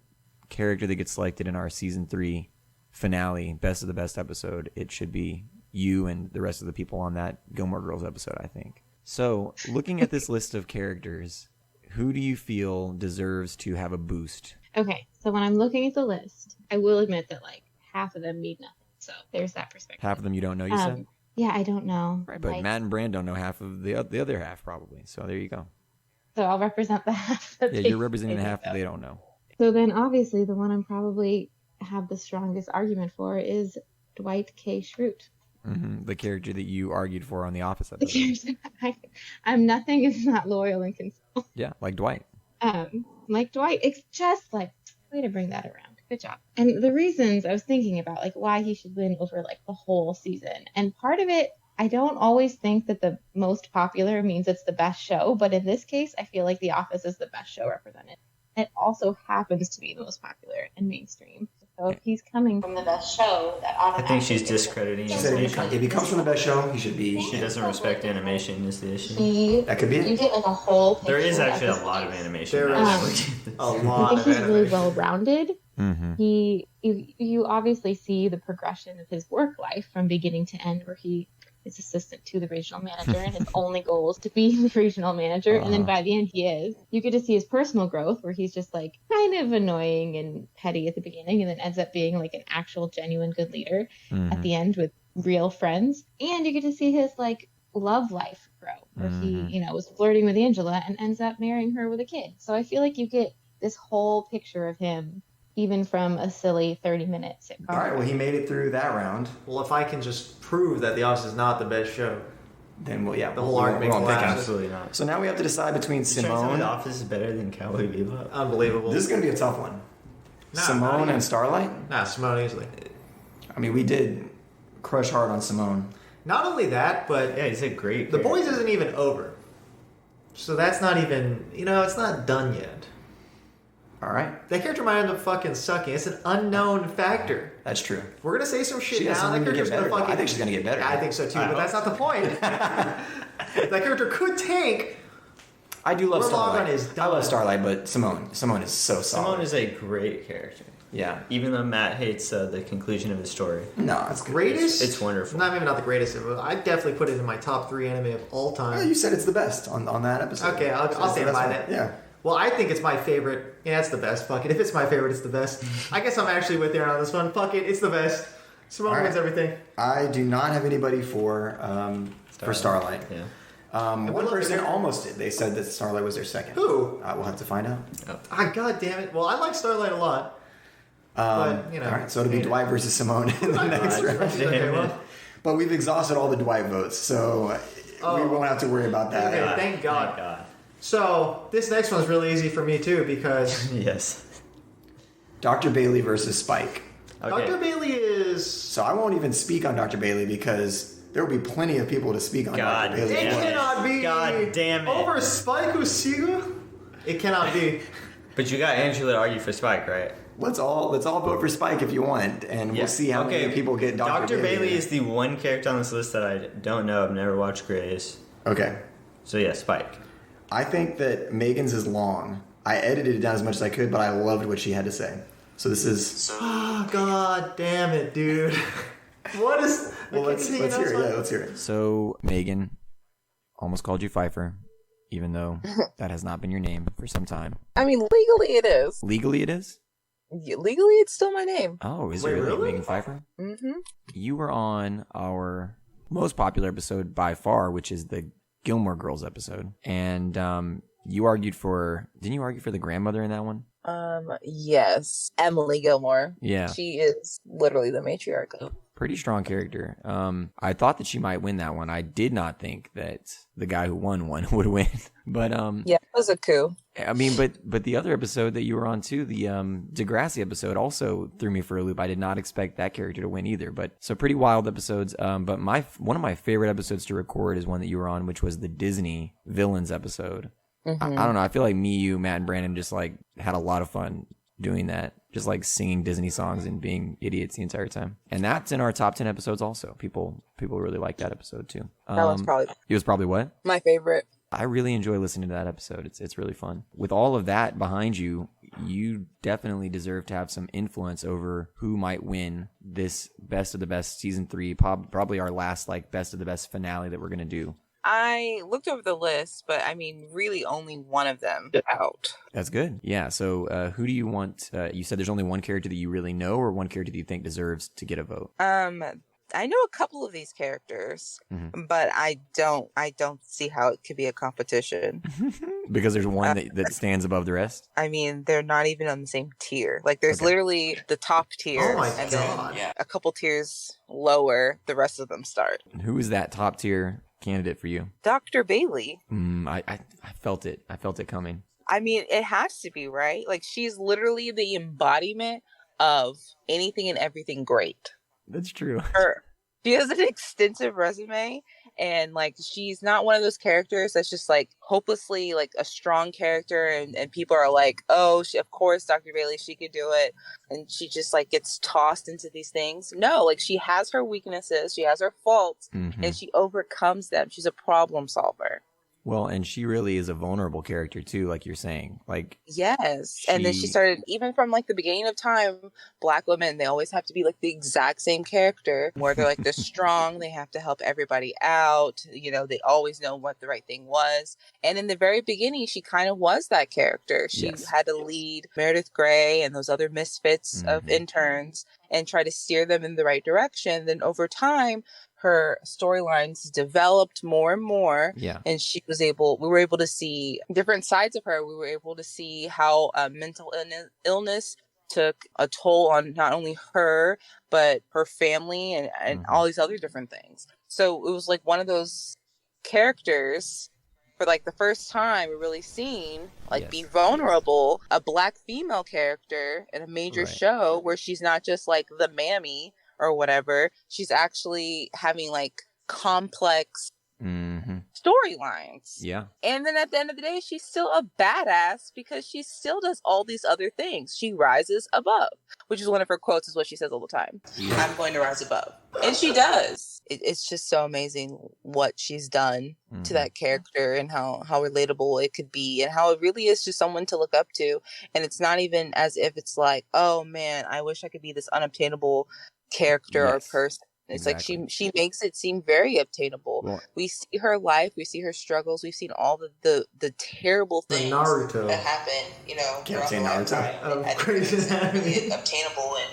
character that gets selected in our season 3 finale, best of the best episode, it should be you and the rest of the people on that Gilmore Girls episode, I think. So looking at this list of characters, who do you feel deserves to have a boost? okay, so when I'm looking at the list, I will admit that like half of them mean nothing. So there's that perspective. Half of them you don't know, you said? Yeah, I don't know. Right, but Like, Matt and Bran don't know half of the other half, probably. So there you go. so I'll represent the half. That Yeah, they- you're representing the they half that don't they know. don't know. So then, obviously, the one I'm probably have the strongest argument for is Dwight K. Schrute. The character that you argued for on The Office The episode. character I'm nothing if not loyal and consistent. Yeah, like Dwight. Like Dwight, it's just like way to bring that around. Good job. And the reasons I was thinking about, like why he should win over like the whole season, and part of it, I don't always think that the most popular means it's the best show, but in this case, I feel like The Office is the best show represented. It also happens to be the most popular and mainstream. So if he's coming from the best show, that I automatically think she's discrediting She said animation. if he comes from the best show, he should be. She doesn't respect animation is the issue. That could be You it. get like a whole picture. There is actually of a his lot of life. animation. There is. A I lot think of he's really animation. well rounded. Mm-hmm. You obviously see the progression of his work life from beginning to end, where he is assistant to the regional manager, and his only goal is to be the regional manager. And then by the end, he is. You get to see his personal growth, where he's just like kind of annoying and petty at the beginning, and then ends up being like an actual, genuine good leader at the end with real friends. And you get to see his like love life grow, where he, was flirting with Angela and ends up marrying her with a kid. So I feel like you get this whole picture of him, even from a silly 30-minute sitcom. All right, well, he made it through that round. Well, if I can just prove that The Office is not the best show, Then, well, yeah. The whole we won't- argument we won't pick collapses. him. Absolutely not. So now we have to decide between You're trying to tell me Simone. The Office is better than Cowboy Bebop. unbelievable. This is going to be a tough one. Nah, Simone not and Starlight? Nah, Simone easily. I mean, we did crush hard on Simone. Not only that, but Yeah, he's a great. The character. Boys isn't even over. So that's not even, it's not done yet. All right. That character might end up fucking sucking. It's an unknown factor. That's true. If we're gonna say some shit She has now, some that room to character's get gonna better, though. fucking. I think she's gonna get better. Yeah, I think so too, but that's not the point. That character could tank. I do love We're long Starlight. on his I love done. Starlight, but Simone is so solid. Simone is a great character. Yeah. Even though Matt hates the conclusion of the story. No, it's Greatest? It's wonderful. Maybe not the greatest. I definitely put it in my top 3 anime of all time. Oh, you said it's the best on that episode. Okay, I'll So stand that's by fine. that. Yeah. Well, I think it's my favorite. Yeah, it's the best. Fuck it. If it's my favorite, it's the best. I guess I'm actually with Aaron on this one. Fuck it. It's the best. Simone All right. wins everything. I do not have anybody for Starlight. Yeah. One person almost did. They said that Starlight was their second. Who? We'll have to find out. God damn it. Well, I like Starlight a lot. But, All right, so it'll be Dwight versus Simone in the next round. Okay, well, But we've exhausted all the Dwight votes, so we won't have to worry about that. okay, thank God. Thank God. So, this next one's really easy for me, too, because Yes. Dr. Bailey versus Spike. Okay. Dr. Bailey is... So I won't even speak on Dr. Bailey because there will be plenty of people to speak on God Dr. Bailey. It damn it. cannot be God damn it. over Spike Usiga. It cannot be. But you got Angela to argue for Spike, right? Let's all vote for Spike if you want, and we'll see how many people get Dr. Bailey is the one character on this list that I don't know. I've never watched Grey's. Okay. So yeah, Spike. I think that Megan's is long. I edited it down as much as I could, but I loved what she had to say. So this is... Oh, God damn it, dude. What is... Well, let's hear it. Yeah, let's hear it. So, Megan, almost called you Pfeiffer, even though that has not been your name for some time. I mean, legally it is. Legally, it is? Legally, it's still my name. Oh, is Wait, it really really? Megan Pfeiffer? Mm-hmm. You were on our most popular episode by far, which is the Gilmore Girls episode. And you argued for... Didn't you argue for the grandmother in that one? Yes. Emily Gilmore. Yeah. She is literally the matriarch of. Pretty strong character. I thought that she might win that one. I did not think that the guy who won one would win. But Yeah, it was a coup. I mean, but the other episode that you were on too, the Degrassi episode, also threw me for a loop. I did not expect that character to win either. But so pretty wild episodes. But one of my favorite episodes to record is one that you were on, which was the Disney villains episode. Mm-hmm. I don't know. I feel like me, you, Matt, and Brandon just like had a lot of fun doing that. Just like singing Disney songs and being idiots the entire time. And that's in our top 10 episodes also. People really like that episode too. That was probably It was probably what? my favorite. I really enjoy listening to that episode. It's really fun. With all of that behind you, you definitely deserve to have some influence over who might win this Best of the Best season 3, probably our last like Best of the Best finale that we're going to do. I looked over the list, but I mean, really only one of them out. That's good. Yeah. So who do you want? You said there's only one character that you really know, or one character that you think deserves to get a vote? I know a couple of these characters, but I don't see how it could be a competition. Because there's one that stands above the rest? I mean, they're not even on the same tier. Like, there's literally the top tier, Oh my and God. then a couple tiers lower, the rest of them start. Who is that top tier candidate for you? Dr. Bailey. I felt it. I felt it coming. I mean, it has to be, right? Like, she's literally the embodiment of anything and everything great. That's true. She has an extensive resume, and like she's not one of those characters that's just like hopelessly like a strong character, and people are like, oh, of course Dr. Bailey, she could do it, and she just like gets tossed into these things. No, like she has her weaknesses, she has her faults, and she overcomes them. She's a problem solver. Well, and she really is a vulnerable character too, like you're saying. Like, yes. And then she started, even from like the beginning of time, Black women, they always have to be like the exact same character, where they're like, they're strong, they have to help everybody out, you know, they always know what the right thing was. And in the very beginning, she kind of was that character. She had to lead Meredith Grey and those other misfits of interns and try to steer them in the right direction. Then over time, her storylines developed more and more. Yeah. And we were able to see different sides of her. We were able to see how mental illness took a toll on not only her, but her family and all these other different things. So it was like one of those characters for like the first time we're really seeing like be vulnerable, a Black female character in a major show where she's not just like the mammy or whatever. She's actually having like complex storylines. Yeah. And then at the end of the day, she's still a badass because she still does all these other things. She rises above, which is one of her quotes, is what she says all the time. Yeah. I'm going to rise above. And she does. It's just so amazing what she's done to that character and how relatable it could be and how it really is just someone to look up to. And it's not even as if it's like, oh man, I wish I could be this unobtainable character or person. It's exactly. Like she makes it seem very obtainable. Well, we see her life, we see her struggles, we've seen all the terrible things that happen, you know. Can't say Naruto. Crazy obtainable and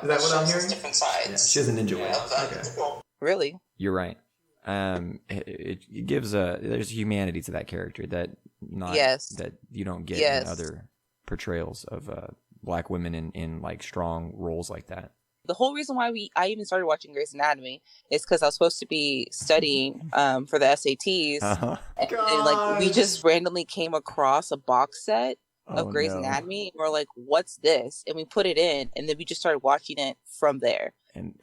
is that what I'm hearing? Different sides. Yeah, she has a ninja way. Okay. Really? You're right. It gives there's humanity to that character that that you don't get in other portrayals of black women in like strong roles like that. The whole reason why I even started watching Grey's Anatomy is because I was supposed to be studying for the SATs, and like we just randomly came across a box set of Grey's Anatomy, and we're like, "What's this?" And we put it in, and then we just started watching it from there. And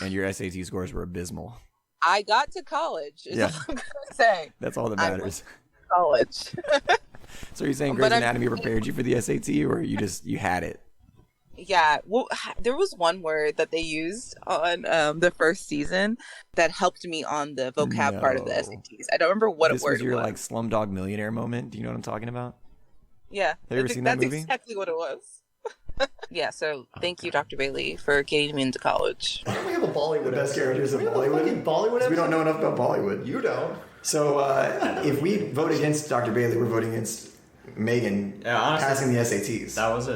your SAT scores were abysmal. I got to college. Is all I'm gonna say. That's all that matters. College. So you're saying Grey's Anatomy prepared you for the SAT, or you had it? Yeah, well, there was one word that they used on the first season that helped me on the vocab part of the SATs. I don't remember what word it was. This was your like Slumdog Millionaire moment. Do you know what I'm talking about? Yeah. Have you ever seen that movie? That's exactly what it was. Yeah, so thank you, Dr. Bailey, for getting me into college. Why don't we have a Bollywood? The best characters of Bollywood? We don't know enough about Bollywood. You don't. So if we vote against Dr. Bailey, we're voting against Megan passing the SATs. That was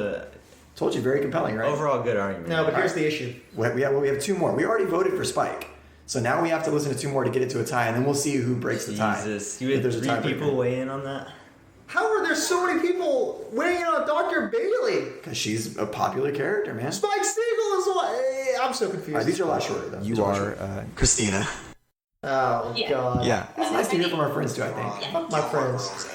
Told you, very compelling, right? Overall good argument. No, but here's the issue. We have two more. We already voted for Spike. So now we have to listen to two more to get it to a tie, and then we'll see who breaks the tie. Jesus. You had 3 people weigh in on that? How are there so many people weighing in on Dr. Bailey? Because she's a popular character, man. Spike Spiegel is what? I'm so confused. These are a lot shorter, though. You are Christina. Oh, God. Yeah. It's nice to hear from our friends, too, I think. Fuck my friends.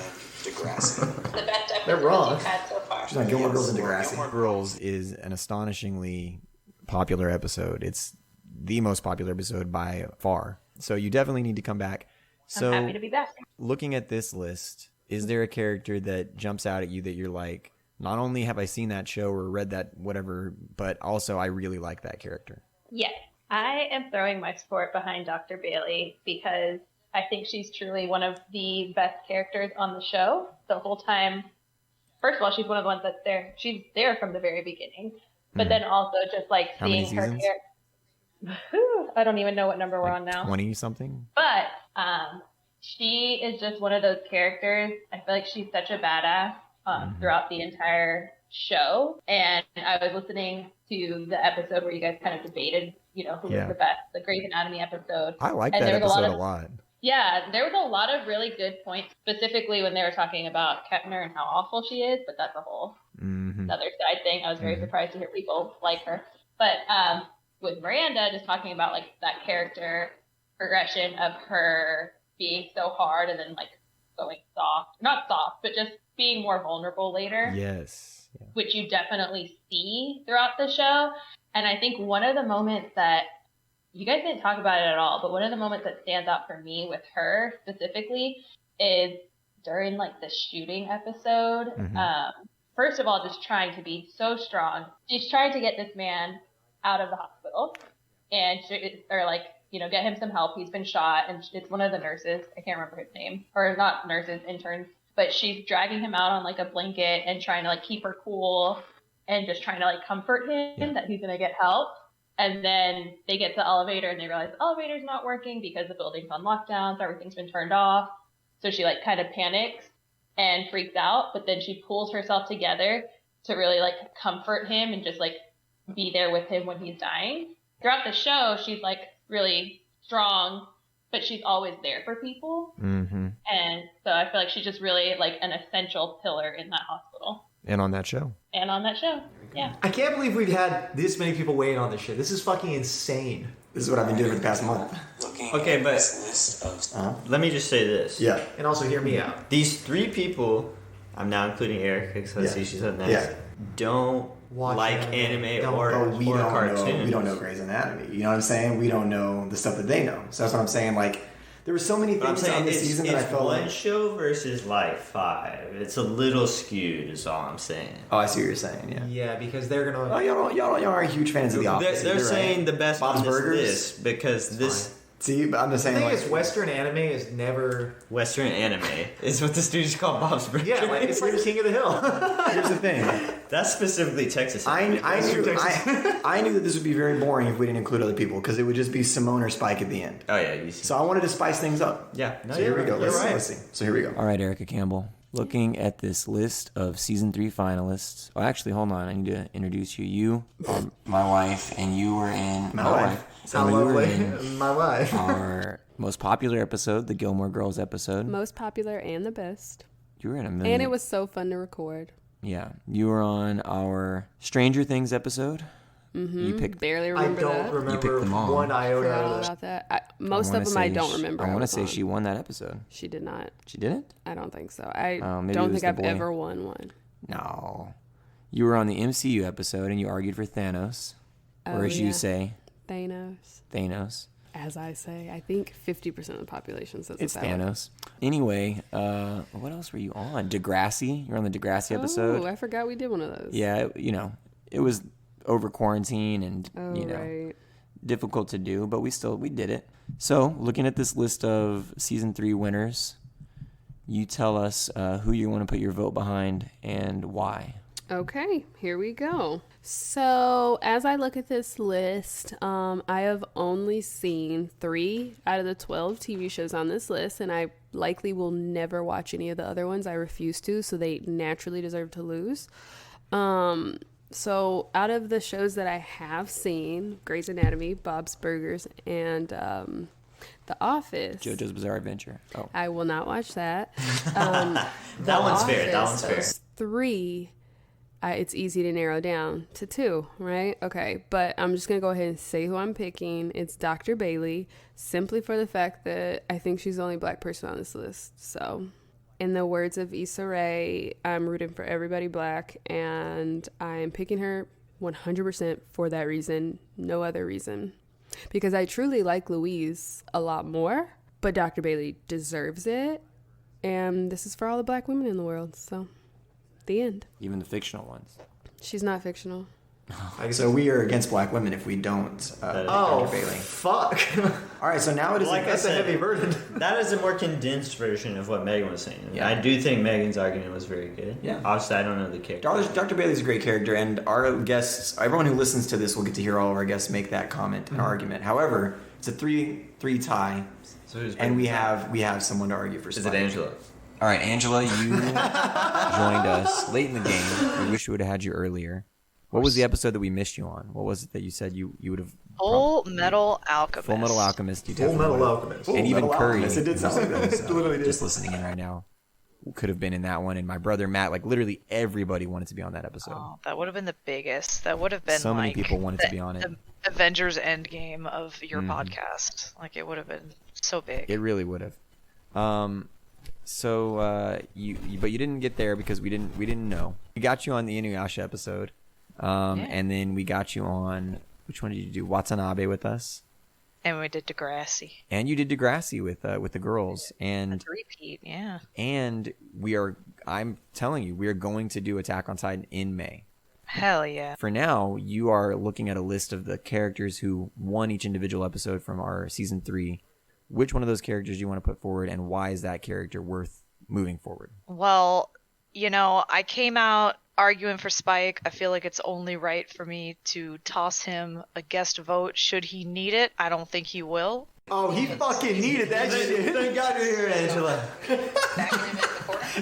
The best episode They're wrong. you've had so far. She's on Gilmore Girls and Degrassi. Gilmore Girls is an astonishingly popular episode. It's the most popular episode by far. So you definitely need to come back. So I'm happy to be back. Looking at this list, is there a character that jumps out at you that you're like, not only have I seen that show or read that whatever, but also I really like that character? Yes. I am throwing my support behind Dr. Bailey because I think she's truly one of the best characters on the show. The whole time, first of all, she's one of the ones that's there. She's there from the very beginning. But then also just like seeing her character. I don't even know what number we're on now. 20-something? But she is just one of those characters. I feel like she's such a badass throughout the entire show. And I was listening to the episode where you guys kind of debated, who was the best, the Grey's Anatomy episode. I like that episode a lot. Yeah, there was a lot of really good points, specifically when they were talking about Kepner and how awful she is, but that's a whole other side thing. I was very surprised to hear people like her. But with Miranda, just talking about like that character progression of her being so hard and then like going soft, not soft, but just being more vulnerable later. Yes. Yeah. Which you definitely see throughout the show. And I think one of the moments that you guys didn't talk about it at all, but one of the moments that stands out for me with her specifically is during like the shooting episode. First of all, just trying to be so strong. She's trying to get this man out of the hospital and get him some help. He's been shot, and it's one of the nurses. I can't remember his name, or not nurses, interns. But she's dragging him out on like a blanket and trying to like keep her cool and just trying to like comfort him that he's gonna get help. And then they get to the elevator and they realize the elevator's not working because the building's on lockdown, so everything's been turned off. So she like kind of panics and freaks out, but then she pulls herself together to really like comfort him and just like be there with him when he's dying. Throughout the show, she's like really strong, but she's always there for people. And so I feel like she's just really like an essential pillar in that hospital. And on that show. Yeah. I can't believe we've had this many people weighing on this shit. This is fucking insane. This is what I've been doing for the past month. Okay, but let me just say this. Yeah. And also hear me out. These 3 people, I'm now including Erica because I see she's up next, don't like anime or cartoons. We don't know Grey's Anatomy. You know what I'm saying? We don't know the stuff that they know. So that's what I'm saying. Like, There were so many But I'm things saying on this it's, season that I it's felt one like... show versus like 5. It's a little skewed, is all I'm saying. Oh, I see what you're saying, yeah. Yeah, because they're gonna. Oh, y'all aren't huge fans of The Office. They're either, saying right? the best Bob's on this Burgers? list because this See, but I'm just The saying, thing like... is, Western anime is never. Western anime is what the studio's called Bob's Burgers. Yeah, like, it's like King of the Hill. Here's the thing. That's specifically Texas. I knew that this would be very boring if we didn't include other people, because it would just be Simone or Spike at the end. Oh, yeah. You see. So I wanted to spice things up. Yeah. No, So here we go. you're right. Let's see. So here we go. All right, Erica Campbell. Looking at this list of season 3 finalists. Oh, actually, hold on. I need to introduce you. You are my wife, and you were in My wife. How And you were lovely. in My wife. our most popular episode, the Gilmore Girls episode. Most popular and the best. You were in a million. And it was so fun to record. Yeah, you were on our Stranger Things episode. You picked. Barely I remember don't that. You remember picked them all. one iota Forgot of all that. about that. Most of them I don't remember. I want to was say on. she won that episode. She did not. She didn't? I don't think so. I maybe it don't was think the I've boy. ever won one. No. You were on the MCU episode and you argued for Thanos. Or Oh, as you yeah. say, Thanos. As I say, I think 50% of the population says it's that way. Thanos. Anyway, what else were you on? Degrassi. You're on the Degrassi episode. Oh, I forgot we did one of those. Yeah, it was over quarantine and, Oh, right. difficult to do, but we did it. So, looking at this list of season 3 winners, you tell us who you want to put your vote behind and why. Okay, here we go. So, as I look at this list, I have only seen 3 out of the 12 TV shows on this list, and I likely will never watch any of the other ones. I refuse to, so they naturally deserve to lose. So, out of the shows that I have seen, Grey's Anatomy, Bob's Burgers, and The Office. JoJo's Bizarre Adventure. Oh. I will not watch that. That one's fair. That one's fair. Those 3, it's easy to narrow down to 2, right? Okay, but I'm just going to go ahead and say who I'm picking. It's Dr. Bailey, simply for the fact that I think she's the only black person on this list. So, in the words of Issa Rae, I'm rooting for everybody black, and I'm picking her 100% for that reason, no other reason. Because I truly like Louise a lot more, but Dr. Bailey deserves it, and this is for all the black women in the world, so the end. Even the fictional ones. She's not fictional. So we are against black women if we don't Dr. Bailey. Fuck. All right, so now it is... Like I That's a said, heavy burden. That is a more condensed version of what Megan was saying. Yeah. I do think Megan's argument was very good. Yeah. Obviously, I don't know the character. Dr. Bailey's a great character, and our guests, everyone who listens to this will get to hear all of our guests make that comment and argument. However, it's a 3-3 tie, So who's and we have someone to argue for. Is it Spike. Angela? All right, Angela, you joined us late in the game. We wish we would have had you earlier. What was the episode that we missed you on? What was it that you said you would have? Full Metal Alchemist. Full Metal Alchemist. You Full definitely Metal would have. Alchemist. And Full even Metal Curry. Alchemist. It did sound like that. It literally did. Just listening in right now. Could have been in that one. And my brother Matt, like literally everybody wanted to be on that episode. Oh, that would have been the biggest. That would have been So many like people wanted to the- be on it. the Avengers Endgame of your Mhm. podcast. Like it would have been so big. It really would have. But you didn't get there because we didn't know. We got you on the Inuyasha episode, and then we got you on, which one did you do? Watanabe with us, And we did Degrassi. and you did Degrassi with the girls, and Repeat, yeah. and I'm telling you, we are going to do Attack on Titan in May. Hell yeah. For now, you are looking at a list of the characters who won each individual episode from our season 3. Which one of those characters do you want to put forward, and why is that character worth moving forward? Well, I came out arguing for Spike. I feel like it's only right for me to toss him a guest vote should he need it. I don't think he will. Oh, he fucking needed that shit. Thank God you're here, Angela.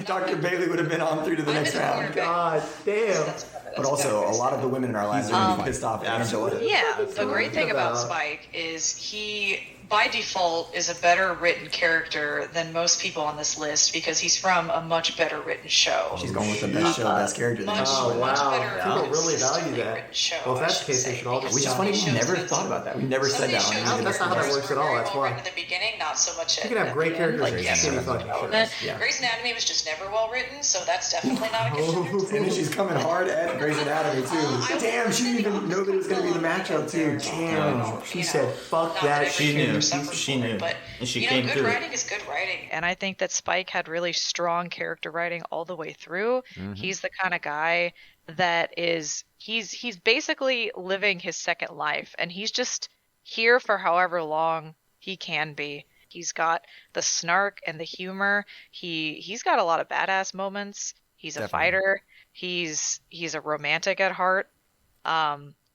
Dr. Bailey would have been on through to the next round. God damn. But also, a lot of the women in our lives are going to be pissed off at Angela. Yeah, the great thing about Spike is he, by default, is a better written character than most people on this list because he's from a much better written show. She's going with the best show, best character. Oh, wow. People really value that. written show, Well, if I that's the should case, they say, should all because Which is some funny, of these we shows never that- thought about that. We never some said of these that on shows any That's not how that works at all, that's why. In the beginning, not so much You can have great characters like, and yes, shitty fucking shows. Yeah. Grey's Anatomy was just never well written, so that's definitely not a good And then she's coming hard at Grey's Anatomy, too. Damn, she didn't even know that it was going to be the matchup, too. Damn. She said, fuck that shit. 100% She before, knew. but And she you know, came good through. writing is good writing. And I think that Spike had really strong character writing all the way through. He's the kind of guy that he's basically living his second life, and he's just here for however long he can be. He's got the snark and the humor. He's got a lot of badass moments. He's a fighter. He's a romantic at heart.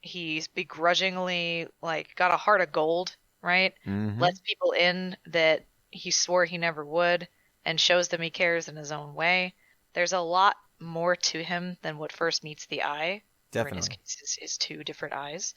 He's begrudgingly like got a heart of gold, right? Lets people in that he swore he never would, and shows them he cares in his own way. There's a lot more to him than what first meets the eye. Or in his case, his two different eyes.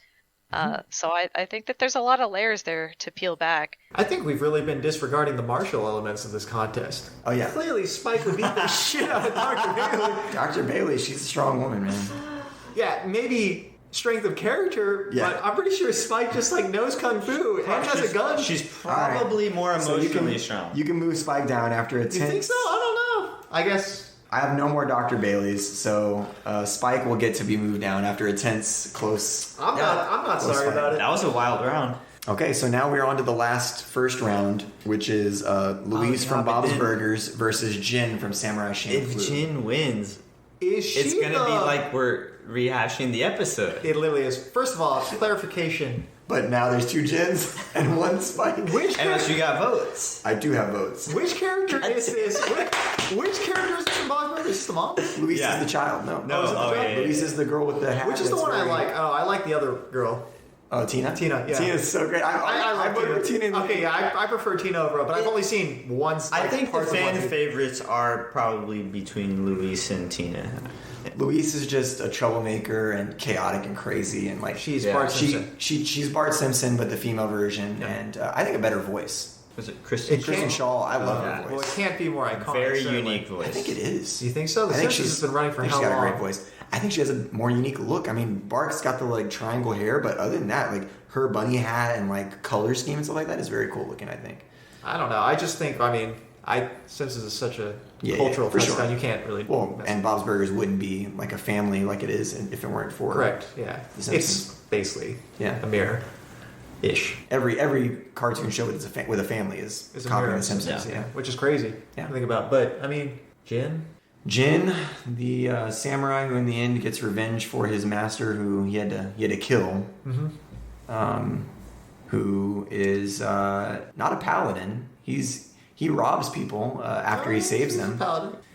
So I think that there's a lot of layers there to peel back. I think we've really been disregarding the martial elements of this contest. Oh, yeah. Clearly, Spike would beat the shit out of Dr. Bailey. Dr. Bailey, she's a strong woman, man. Yeah, maybe strength of character, but I'm pretty sure Spike just like knows kung fu and has a gun. She's probably more emotionally strong. You can move Spike down after a 10. You think so? I don't know. I guess. I have no more Dr. Baileys, so Spike will get to be moved down after a tense, close. I'm not sorry about it. That was a wild round. Okay, so now we're on to the last first round, which is Louise from Bob's Burgers versus Jin from Samurai Champloo. If Jin wins, it's going to be like we're rehashing the episode. It literally is. First of all, clarification. But now there's 2 Jins and 1 Spike. Unless you got votes. I do have votes. Which character is this? Which character is this from Bob's Burgers? Is this the mom? Louise is the child. No. Louise is the girl with the hat. Which is the one I like? Oh, I like the other girl. Oh, Tina? Tina, yeah. Tina's so great. I voted for Tina. Okay, yeah, I prefer Tina over her, but I've only seen one. I think the fan favorites are probably between Luis and Tina. Louise is just a troublemaker and chaotic and crazy, and like she's Bart Simpson. She's Bart Simpson, but the female version, and I think a better voice. Was it Kristen Shaw? I love her voice. Well, it can't be more iconic. Very unique voice. I think it is. Do you think so? The I think Simpsons has been running for how long? She's got a great voice. I think she has a more unique look. I mean, Bart's got the like triangle hair, but other than that, like her bunny hat and like color scheme and stuff like that is very cool looking. I think. I don't know. I just think. I mean, Simpsons is such a cultural touchdown. Sure. You can't really. Well, and Bob's Burgers wouldn't be like a family like it is if it weren't for. Correct. Yeah. It's basically a mirror. Ish. Every cartoon show with a family is copying The Simpsons. Yeah. Which is crazy. Yeah. To think about. But I mean, Jin, the samurai who in the end gets revenge for his master, who he had to kill. Who is not a paladin. He robs people after he saves them.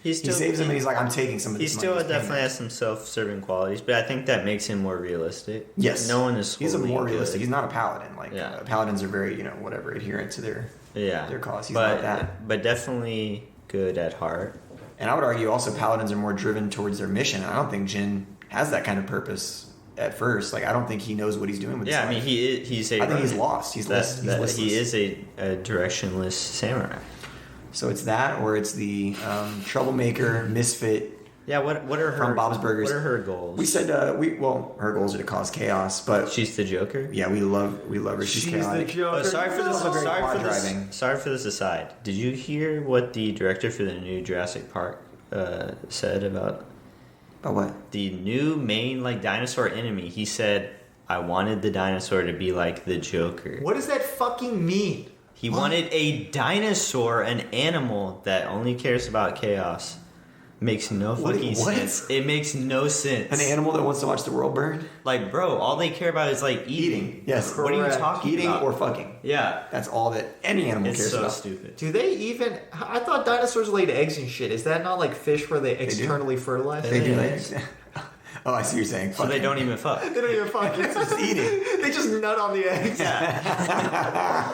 He saves them and he's like, I'm taking some of this money. He still definitely has some self-serving qualities, but I think that makes him more realistic. Yes. No one is. He's more realistic. He's not a paladin. Like paladins are very whatever adherent to their cause. He's not that. But definitely good at heart. And I would argue also paladins are more driven towards their mission. I don't think Jin has that kind of purpose at first. Like I don't think he knows what he's doing with his life. I mean he's a. I think he's lost. He's listless. He is a directionless samurai. So it's that, or it's the troublemaker, misfit. Yeah, what are her from Bob's Burgers? What are her goals? We said her goals are to cause chaos, but she's the Joker. Yeah, we love her. She's chaotic. The Joker. Sorry for this aside. Did you hear what the director for the new Jurassic Park said about what? The new main dinosaur enemy? He said, "I wanted the dinosaur to be like the Joker." What does that fucking mean? He wanted a dinosaur, an animal that only cares about chaos. Makes no fucking sense. It makes no sense. An animal that wants to watch the world burn? Like, bro, all they care about is eating. Yes. What are you talking about? Eating or fucking. Yeah. That's all that any animal cares about. It's so stupid. Do they even... I thought dinosaurs laid eggs and shit. Is that not like fish where they externally fertilize? They do lay eggs. Oh, I see what you're saying. So they don't even fuck. They don't even fuck. It's just eating. They just nut on the eggs. Yeah.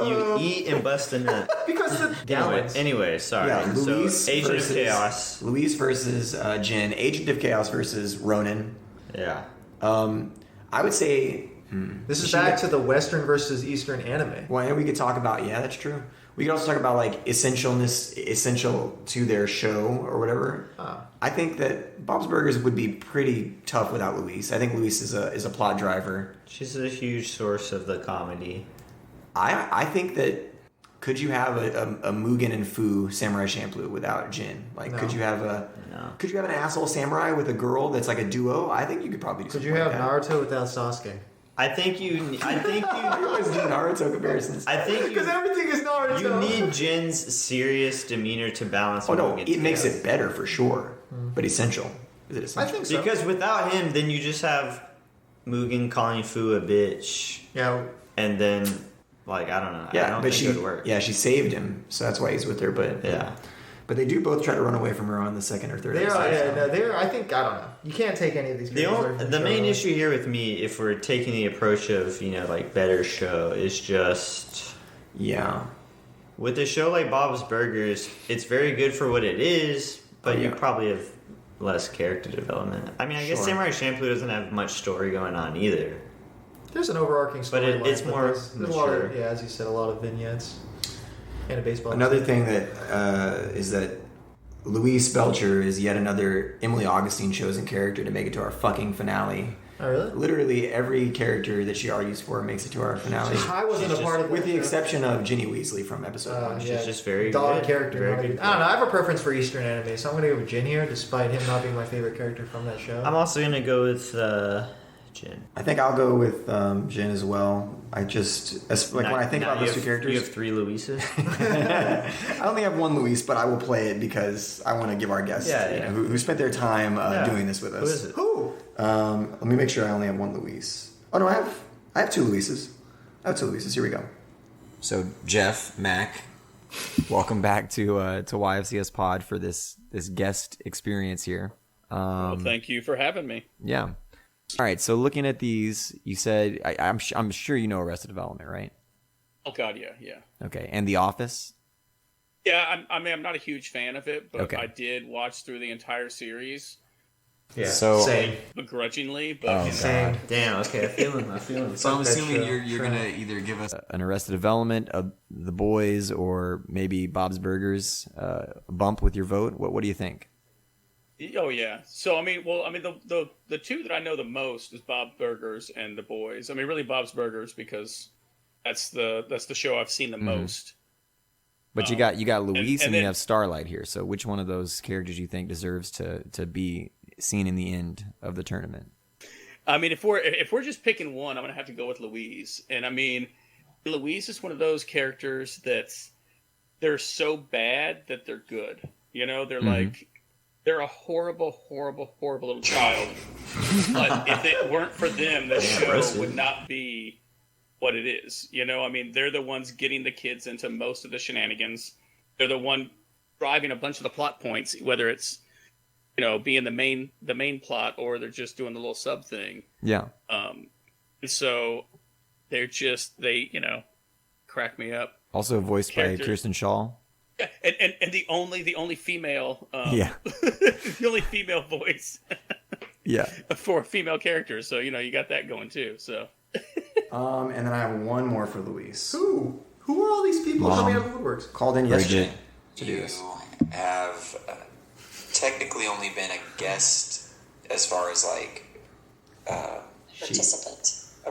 You eat and bust a nut. Because the... Anyway, sorry. Yeah, Luis Agent of Chaos. Luis versus Jin. Agent of Chaos versus Ronin. Yeah. I would say... This is back to the Western versus Eastern anime. Well, and we could talk about... Yeah, that's true. We could also talk about essential to their show or whatever. I think that Bob's Burgers would be pretty tough without Luis. I think Luis is a plot driver. She's a huge source of the comedy. I think that could you have a Mugen and Fu Samurai Champloo without Jin? No. Could you have could you have an asshole samurai with a girl that's like a duo? I think you could probably do. Could you have Naruto without Sasuke? I think you always do Naruto comparisons. I think because everything is Naruto. You need Jin's serious demeanor to balance. Oh no, it makes it better for sure, but essential. Is it essential? I think so. Because without him, then you just have Mugen calling Fu a bitch. Yeah. And then, like, I don't know. Yeah, I don't but think it would work. Yeah, she saved him, so that's why he's with her. But yeah. But they do both try to run away from her on the second or third episode. I think, I don't know. You can't take any of these people. The main issue here with me, if we're taking the approach of, like, better show, is just... Yeah. With a show like Bob's Burgers, it's very good for what it is, but you probably have less character development. I mean, I guess Samurai Champloo doesn't have much story going on either. There's an overarching story. But it's more there's a lot of, as you said, a lot of vignettes. And a baseball. Another thing that is that Louise Belcher is yet another Emily Augustine chosen character to make it to our fucking finale. Oh, really? Literally every character that she argues for makes it to our finale. I wasn't a part of it. With the exception of Ginny Weasley from episode 1. She's just very dog good. character. Very good. I don't know. I have a preference for Eastern anime, so I'm going to go with Jin here, despite him not being my favorite character from that show. I'm also going to go with Jin. I think I'll go with Jin as well. I just when I think about those two characters, you have 3 Louises. I only have one Luis, but I will play it because I want to give our guests, who spent their time doing this with us. Who is it? Who? Let me make sure I only have one Luis. Oh no, I have 2 Luises. I have 2 Luises. Here we go. So Jeff Mac, welcome back to YFCS Pod for this guest experience here. Well, thank you for having me. Yeah. All right, so looking at these, you said I'm sure you know Arrested Development, right? Oh God, yeah. Okay, and The Office. Yeah, I'm not a huge fan of it, but Okay. I did watch through the entire series. Yeah, so same. Begrudgingly, but Oh, God. Damn. Okay, I feel it. So I'm assuming you're gonna either give us an Arrested Development, The Boys, or maybe Bob's Burgers bump with your vote. What do you think? Oh yeah. So the two that I know the most is Bob Burgers and The Boys. I mean, really Bob's Burgers because that's the show I've seen the most. But you got Luis and then, you have Starlight here. So which one of those characters do you think deserves to be seen in the end of the tournament? I mean, if we're just picking one, I'm gonna have to go with Louise. And I mean, Louise is one of those characters they're so bad that they're good. You know, they're like. They're a horrible, horrible, horrible little child. But if it weren't for them, the show would not be what it is. You know, I mean, they're the ones getting the kids into most of the shenanigans. They're the one driving a bunch of the plot points, whether it's, being the main plot or they're just doing the little sub thing. Yeah. And so they crack me up. Also voiced by Kirsten Shaw. Yeah, and the only female the only female voice for a female character, so you got that going too. So and then I have one more for Luis. Who are all these people coming out of the woodworks? Called in yesterday to do You this. have technically only been a guest as far as a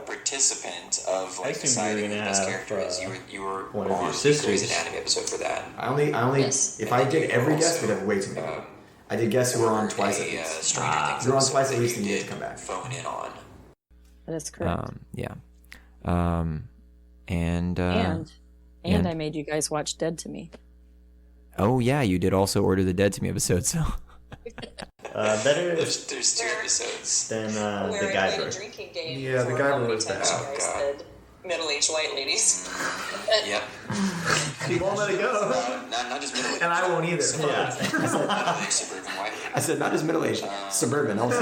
participant of deciding who the best character is. You were one of on your the sisters. Grey's Anatomy episode for that. I only if I did every guest, we'd have way too many. I did guests who were on twice at least. Stranger Things Who were on twice at episode least that and you yet to did come back. phone in on. That is correct. And I made you guys watch Dead to Me. Oh yeah, you did also order the Dead to Me episode, so better. There's 2 episodes. Than the We're guy. playing a drinking game. Yeah, the for guy how many was times bad. you guys said middle-aged white ladies. Yep. He won't let it go. Not just middle aged. And I won't either. Suburban white. I said not just middle-aged, suburban also.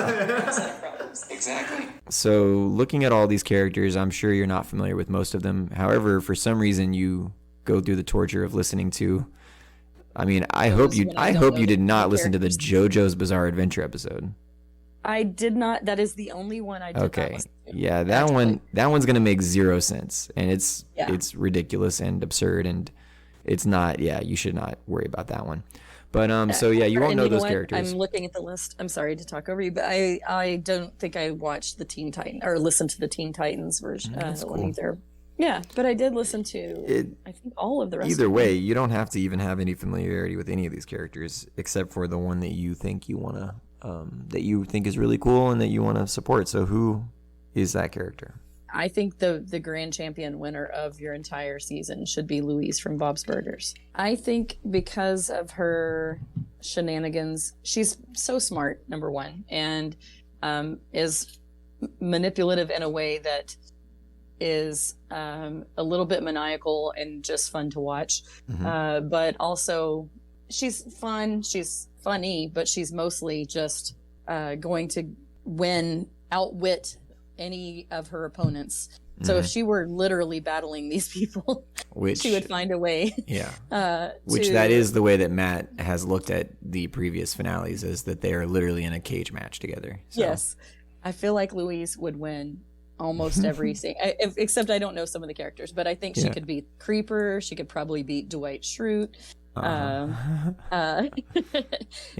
Exactly. So looking at all these characters, I'm sure you're not familiar with most of them. However, for some reason you go through the torture of listening to I hope you did not listen to the JoJo's Bizarre Adventure episode. I did not. That is the only one I did not listen to. Yeah, that one's going to make zero sense, and it's ridiculous and absurd, and it's not. Yeah, you should not worry about that one. But you won't know those characters. I'm looking at the list. I'm sorry to talk over you, but I don't think I watched the Teen Titan or listened to the Teen Titans version either. Yeah, but I did listen to I think all of the rest. Either way, you don't have to even have any familiarity with any of these characters, except for the one that you think you want to, that you think is really cool and that you want to support. So who is that character? I think the grand champion winner of your entire season should be Louise from Bob's Burgers. I think because of her shenanigans, she's so smart, number one, and is manipulative in a way that is a little bit maniacal and just fun to watch. But also she's fun, she's funny, but she's mostly just going to outwit any of her opponents. So if she were literally battling these people, she would find a way. Yeah. Which that is the way that Matt has looked at the previous finales, is that they are literally in a cage match together. So. Yes. I feel like Louise would win almost every scene, except I don't know some of the characters, but I think she could beat Creeper. She could probably beat Dwight Schrute.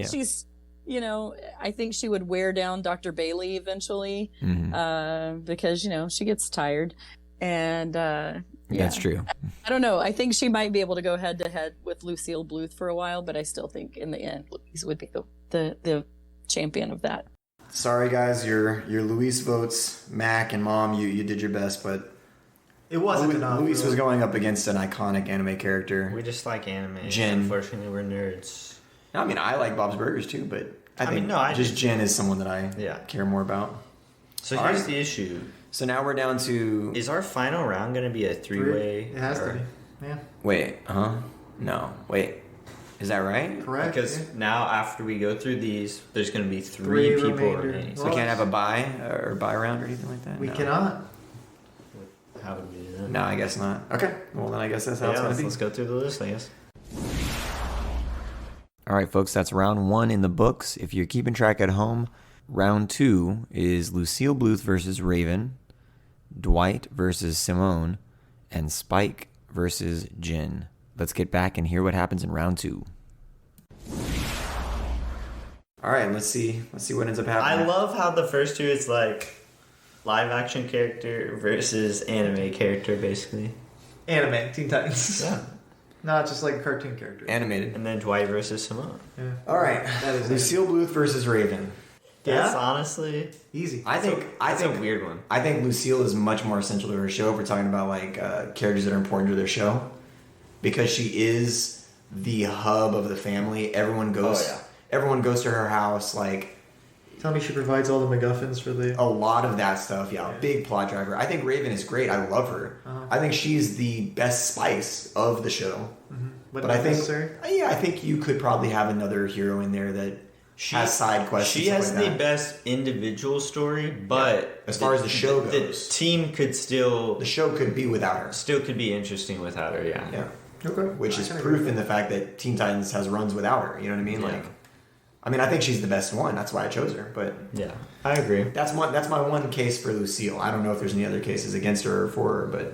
She's, I think she would wear down Dr. Bailey eventually, because, she gets tired. And that's true. I don't know. I think she might be able to go head to head with Lucille Bluth for a while, but I still think in the end, Louise would be the champion of that. Sorry, guys, your Luis votes, Mac and Mom, you did your best, but it wasn't enough. Luis was going up against an iconic anime character. We just like anime. Jen. Unfortunately, we're nerds. I mean, I like Bob's Burgers too, but I think Jen is someone that I care more about. So here's the issue. So now we're down to... Is our final round going to be a three-way? It has to be. Yeah. Wait, No, wait. Is that right? Correct. Because now after we go through these, there's going to be three people remaining. So we can't have a buy round or anything like that? We cannot. How would we do that? No, I guess not. Okay. Well, then I guess that's how it's going to be. Let's go through the list, I guess. All right, folks, that's round 1 in the books. If you're keeping track at home, round 2 is Lucille Bluth versus Raven, Dwight versus Simone, and Spike versus Jen. Let's get back and hear what happens in round 2. All right, let's see what ends up happening. I love how the first two is like live action character versus anime character, basically. Anime, Teen Titans. Yeah. Not just like a cartoon character. Animated. And then Dwight versus Simone. Yeah. All right, Lucille Bluth versus Raven. That's honestly easy. I think a weird one. I think Lucille is much more essential to her show if we're talking about like characters that are important to their show, because she is the hub of the family. Everyone goes to her house. Like, tell me she provides all the MacGuffins for a lot of that stuff. Yeah, big plot driver. I think Raven is great. I love her. I think she's the best spice of the show. But I think necessary? I think you could probably have another hero in there that has side quests. She has the best individual story, but as far as the show goes, the team could still... The show could be without her. Still could be interesting without her, Yeah. Okay. Which is proof in the fact that Teen Titans has runs without her. You know what I mean? Yeah. Like, I think she's the best one. That's why I chose her. But yeah, I agree. That's my one case for Lucille. I don't know if there's any other cases against her or for her, but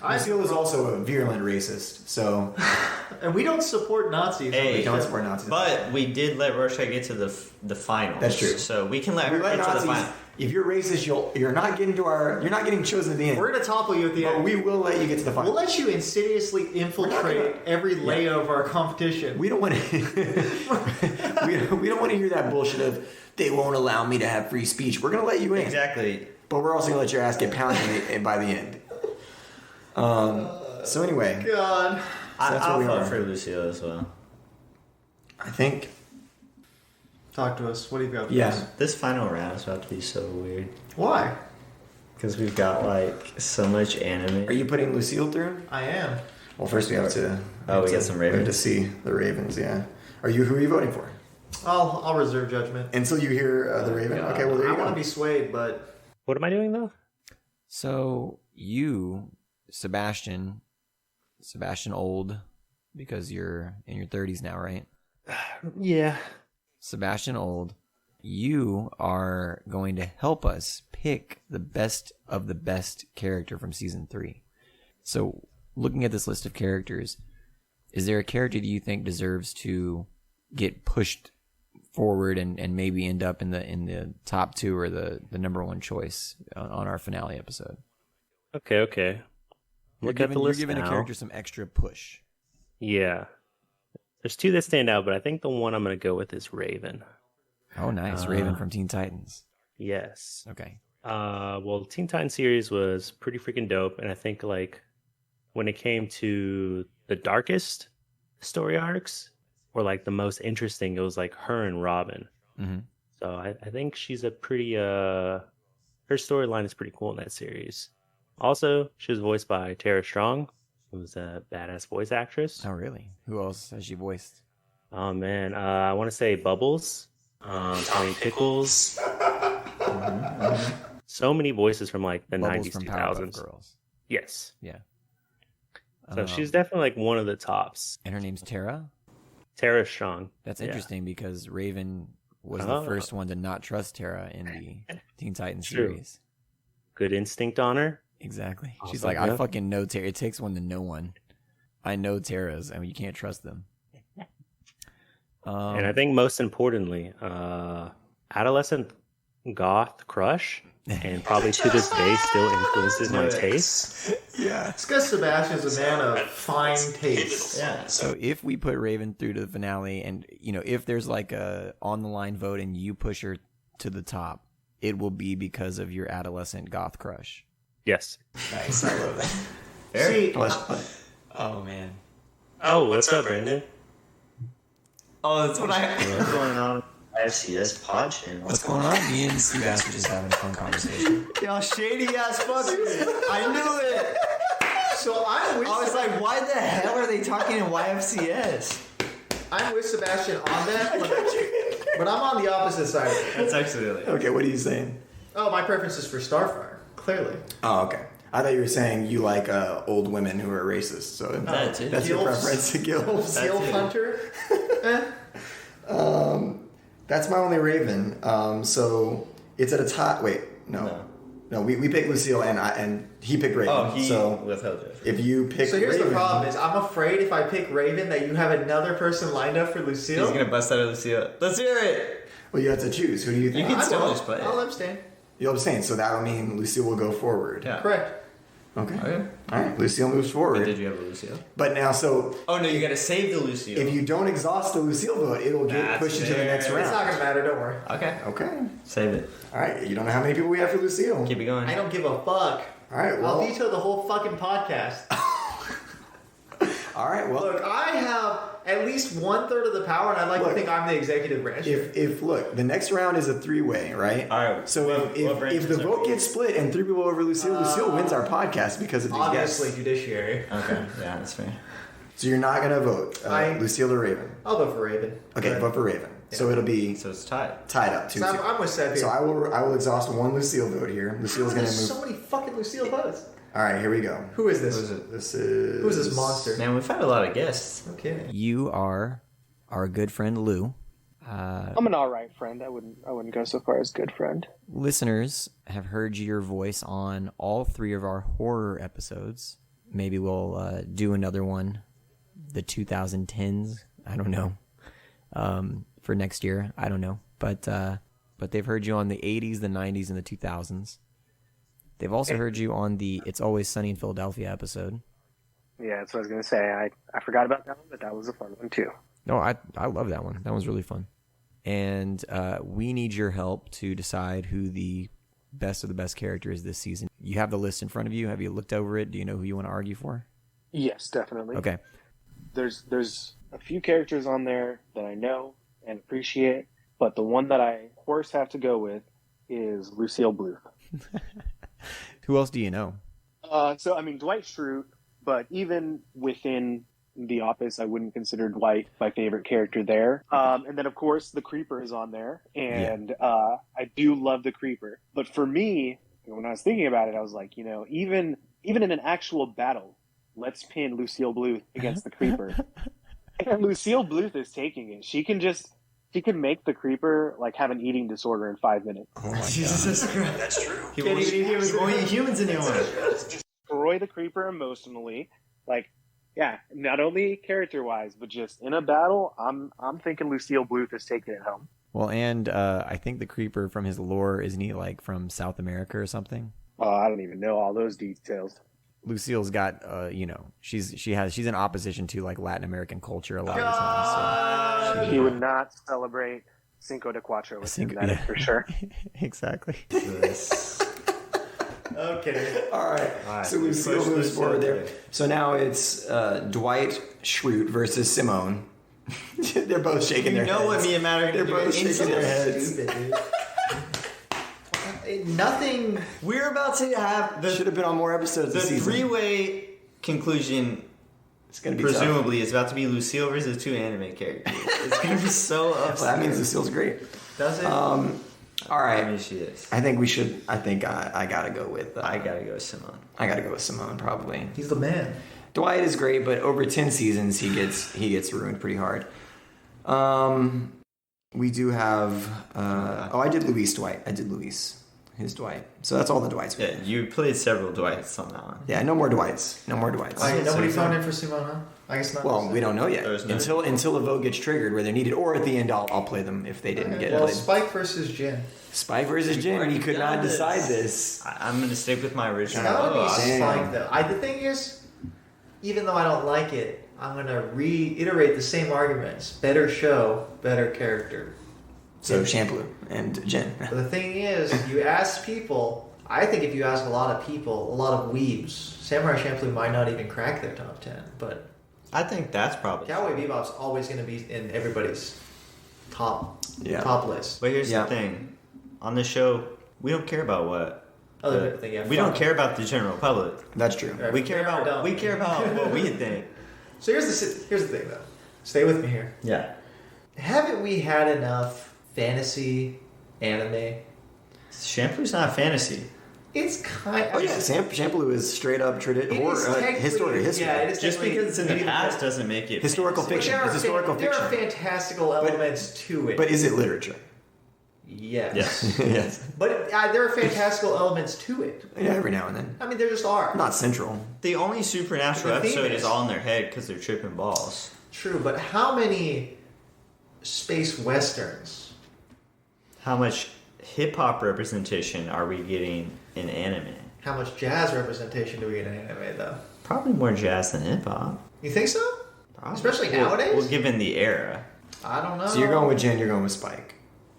Lucille is also a virulent racist. So, and we don't support Nazis. We don't support Nazis. But we did let Rorschach get to the finals. That's true. So we can let her get to the final. If you're racist, you're not getting chosen at the end. We're gonna topple you at the end. But we will let you get to the final. We'll let you insidiously infiltrate every layer of our competition. We don't want to. we don't want to hear that bullshit of they won't allow me to have free speech. We're gonna let you in. Exactly. But we're also gonna let your ass get pounded by the end. So anyway, God, I'll vote for Lucille as well. I think. Talk to us. What do you got? This final round is about to be so weird. Why? Because we've got like so much anime. Are you putting Lucille through? I am. Well, first we have to. We got some Ravens. We have to see the Ravens. Yeah. Who are you voting for? I'll reserve judgment until you hear the Raven. Okay. Well, there you go. I want to be swayed, but what am I doing though? So you, Sebastian Old, because you're in your 30s now, right? Yeah. Sebastian Old, you are going to help us pick the best of the best character from season 3. So, looking at this list of characters, is there a character that you think deserves to get pushed forward and maybe end up in the top 2 or the number 1 choice on our finale episode? Okay. Look at the list You're giving now. a character some extra push. Yeah. There's 2 that stand out, but I think the one I'm going to go with is Raven. Oh, nice. Raven from Teen Titans. Yes. Okay. Well, Teen Titans series was pretty freaking dope, and I think like when it came to the darkest story arcs or like the most interesting, it was like her and Robin. Mm-hmm. So I think she's a pretty her storyline is pretty cool in that series. Also, she was voiced by Tara Strong, who's a badass voice actress. Oh, really? Who else has she voiced? Oh man, I want to say Bubbles, Tony Pickles. So many voices from like the Bubbles 90s, from 2000s. Powerpuff Girls. Yes. Yeah. So she's definitely like one of the tops. And her name's Tara? Tara Strong. That's Yeah. interesting because Raven was the first one to not trust Tara in the Teen Titans True. series. Good instinct on her. Exactly. She's Awesome. like, I Yep. fucking know Tara. It takes one to know one. I know Tara's. I mean, you can't trust them. And I think most importantly, adolescent goth crush, and probably to this day still influences my taste. Yeah. It's because Sebastian's a man of fine taste. Yeah. So if we put Raven through to the finale, and if there's like a on the line vote and you push her to the top, it will be because of your adolescent goth crush. Yes. Nice. I love that. See, Oh man. Oh, what's up, Brandon? Oh, that's what What's going on? IFCS pod channel. What's going on? Me and Steve Ash are just having a fun conversation. Y'all shady ass fuckers. I knew it. so I'm with I was like, why the hell are they talking in YFCS? I'm with Sebastian on that, but I'm on the opposite side of it. That's actually Okay, what are you saying? Oh, my preference is for Starfire, clearly. Oh, okay. I thought you were saying you like old women who are racist. So That too. that's your Gilfs. preference to Gilfs. Seal Hunter. That's my only Raven. So it's at a tie. Wait, no. We picked Lucille and he picked Raven. Oh, he so withheld it. if you pick So here's Raven, the problem: is I'm afraid if I pick Raven that you have another person lined up for Lucille. He's gonna bust out of Lucille. Let's hear it. well, you have to choose. Who do you think? You can still won't. just play it. I'll abstain. You'll abstain, so that'll mean Lucille will go forward. Yeah. Correct. Okay. Okay. All right. Lucille moves forward. Did you have a Lucille? But now, so Oh no, you gotta save the Lucille. if you don't exhaust the Lucille vote, it'll get That's pushed into the fair. next It's round. not gonna matter. Don't worry. Okay. Okay. Save it. All right. You don't know how many people we have for Lucille. Keep it going. I don't give a fuck. All right. Well. I'll veto the whole fucking podcast. All right. Well. Look, I have at least 1/3 of the power, and I'd like to think I'm the executive branch. If look, the next round is a 3-way, right? All right. So What if branches the are vote we? gets split and 3 people over Lucille, Lucille wins our podcast because of these Obviously, guests. judiciary. Okay. Yeah, that's fair. So you're not gonna vote Lucille or Raven. I'll vote for Raven. Okay, But- vote for Raven. So it'll be So it's tied. tied up 2-2. So I'm with Seth here. So I will exhaust one Lucille vote here. Lucille's gonna There's move. so many fucking Lucille votes. All right, here we go. Who is this? Who is it? This is Who's this monster? Man, we've had a lot of guests. Okay. You are our good friend Lou. I'm an alright friend. I wouldn't go so far as good friend. Listeners have heard your voice on all 3 of our horror episodes. Maybe we'll do another one, the 2010s. I don't know. For next year, I don't know. But they've heard you on the 80s, the 90s, and the 2000s. They've also heard you on the It's Always Sunny in Philadelphia episode. Yeah, that's what I was gonna say. I forgot about that one, but that was a fun one too. No, I love that one. That one's really fun. And we need your help to decide who the best of the best character is this season. You have the list in front of you. Have you looked over it? Do you know who you want to argue for? Yes, definitely. Okay. There's a few characters on there that I know and appreciate, but the one that I of course have to go with is Lucille Bluth. Who else do you know? So I mean Dwight Schrute, but even within The Office, I wouldn't consider Dwight my favorite character there. And then of course the Creeper is on there, and I do love the Creeper. But for me, when I was thinking about it, I was like, even in an actual battle, let's pin Lucille Bluth against the Creeper. And Lucille Bluth is taking it. She can make the Creeper like have an eating disorder in 5 minutes. Oh my Jesus Christ. That's true. He won't eat humans anymore. Destroy the Creeper emotionally, like. Yeah, not only character-wise, but just in a battle, I'm thinking Lucille Bluth is taking it home. Well, and I think the Creeper from his lore, isn't he like from South America or something? Oh, I don't even know all those details. Lucille's got, she's in opposition to like Latin American culture a lot of the time. So He would not celebrate Cinco de Cuatro with him, that is for sure. Exactly. Okay. All right. So Lucille moves forward there. So now it's Dwight Schrute versus Simone. They're both shaking their heads. You know what me and Matt are They're both shaking their heads. Stupid, dude. Nothing. We're about to have Should have been on more episodes this the season. three-way conclusion. It's gonna be presumably it's about to be Lucille versus two anime characters. It's gonna be so upsetting. Well, that means Lucille's great. Does it? All right. I mean, she is. I think we should. I think I gotta go with. I gotta go with Simone. I gotta go with Simone probably. He's the man. Dwight is great, but over 10 seasons he gets ruined pretty hard. We do have. I did Luis Dwight. I did Luis. His Dwight. So that's all the Dwights. Yeah, you played several Dwights on that one. Yeah, no more Dwights. No more Dwights. Nobody phoned in for Simone, huh? I guess not. Well, we don't know yet until a vote gets triggered where they're needed, or at the end I'll play them if they didn't get well, played. Spike versus Jin. Spike versus Jin. We could not decide this. I'm gonna stick with my original. That would be Spike though. The thing is, even though I don't like it, I'm gonna reiterate the same arguments. Better show, better character. So Shampoo and Jin. But the thing is, you ask people. I think if you ask a lot of people, a lot of weebs, Samurai Champloo might not even crack their top 10. But I think that's probably Cowboy Bebop's always going to be in everybody's top list. But here's the thing: on the show, we don't care about what. Other people think. Yeah, we don't care about the general public. That's true. Right, we care about what we think. So here's the thing, though. Stay with me here. Yeah. Haven't we had enough fantasy anime? Shampoo's not fantasy. It's kind. Oh yeah, Shampoo is straight up history. Yeah, it is just because it's in the past doesn't make it historical fiction. It's historical fiction. There are fantastical elements to it. But is it literature? Yes. Yes. But there are fantastical elements to it. Yeah, every now and then. I mean, there just are. Not central. The only supernatural The theme episode is- is all in their head because they're tripping balls. True, but how many space westerns? How much hip hop representation are we getting in anime? How much jazz representation do we get in anime, though? Probably more jazz than hip hop. You think so? Especially nowadays? Well, given the era. I don't know. So you're going with Jin, you're going with Spike.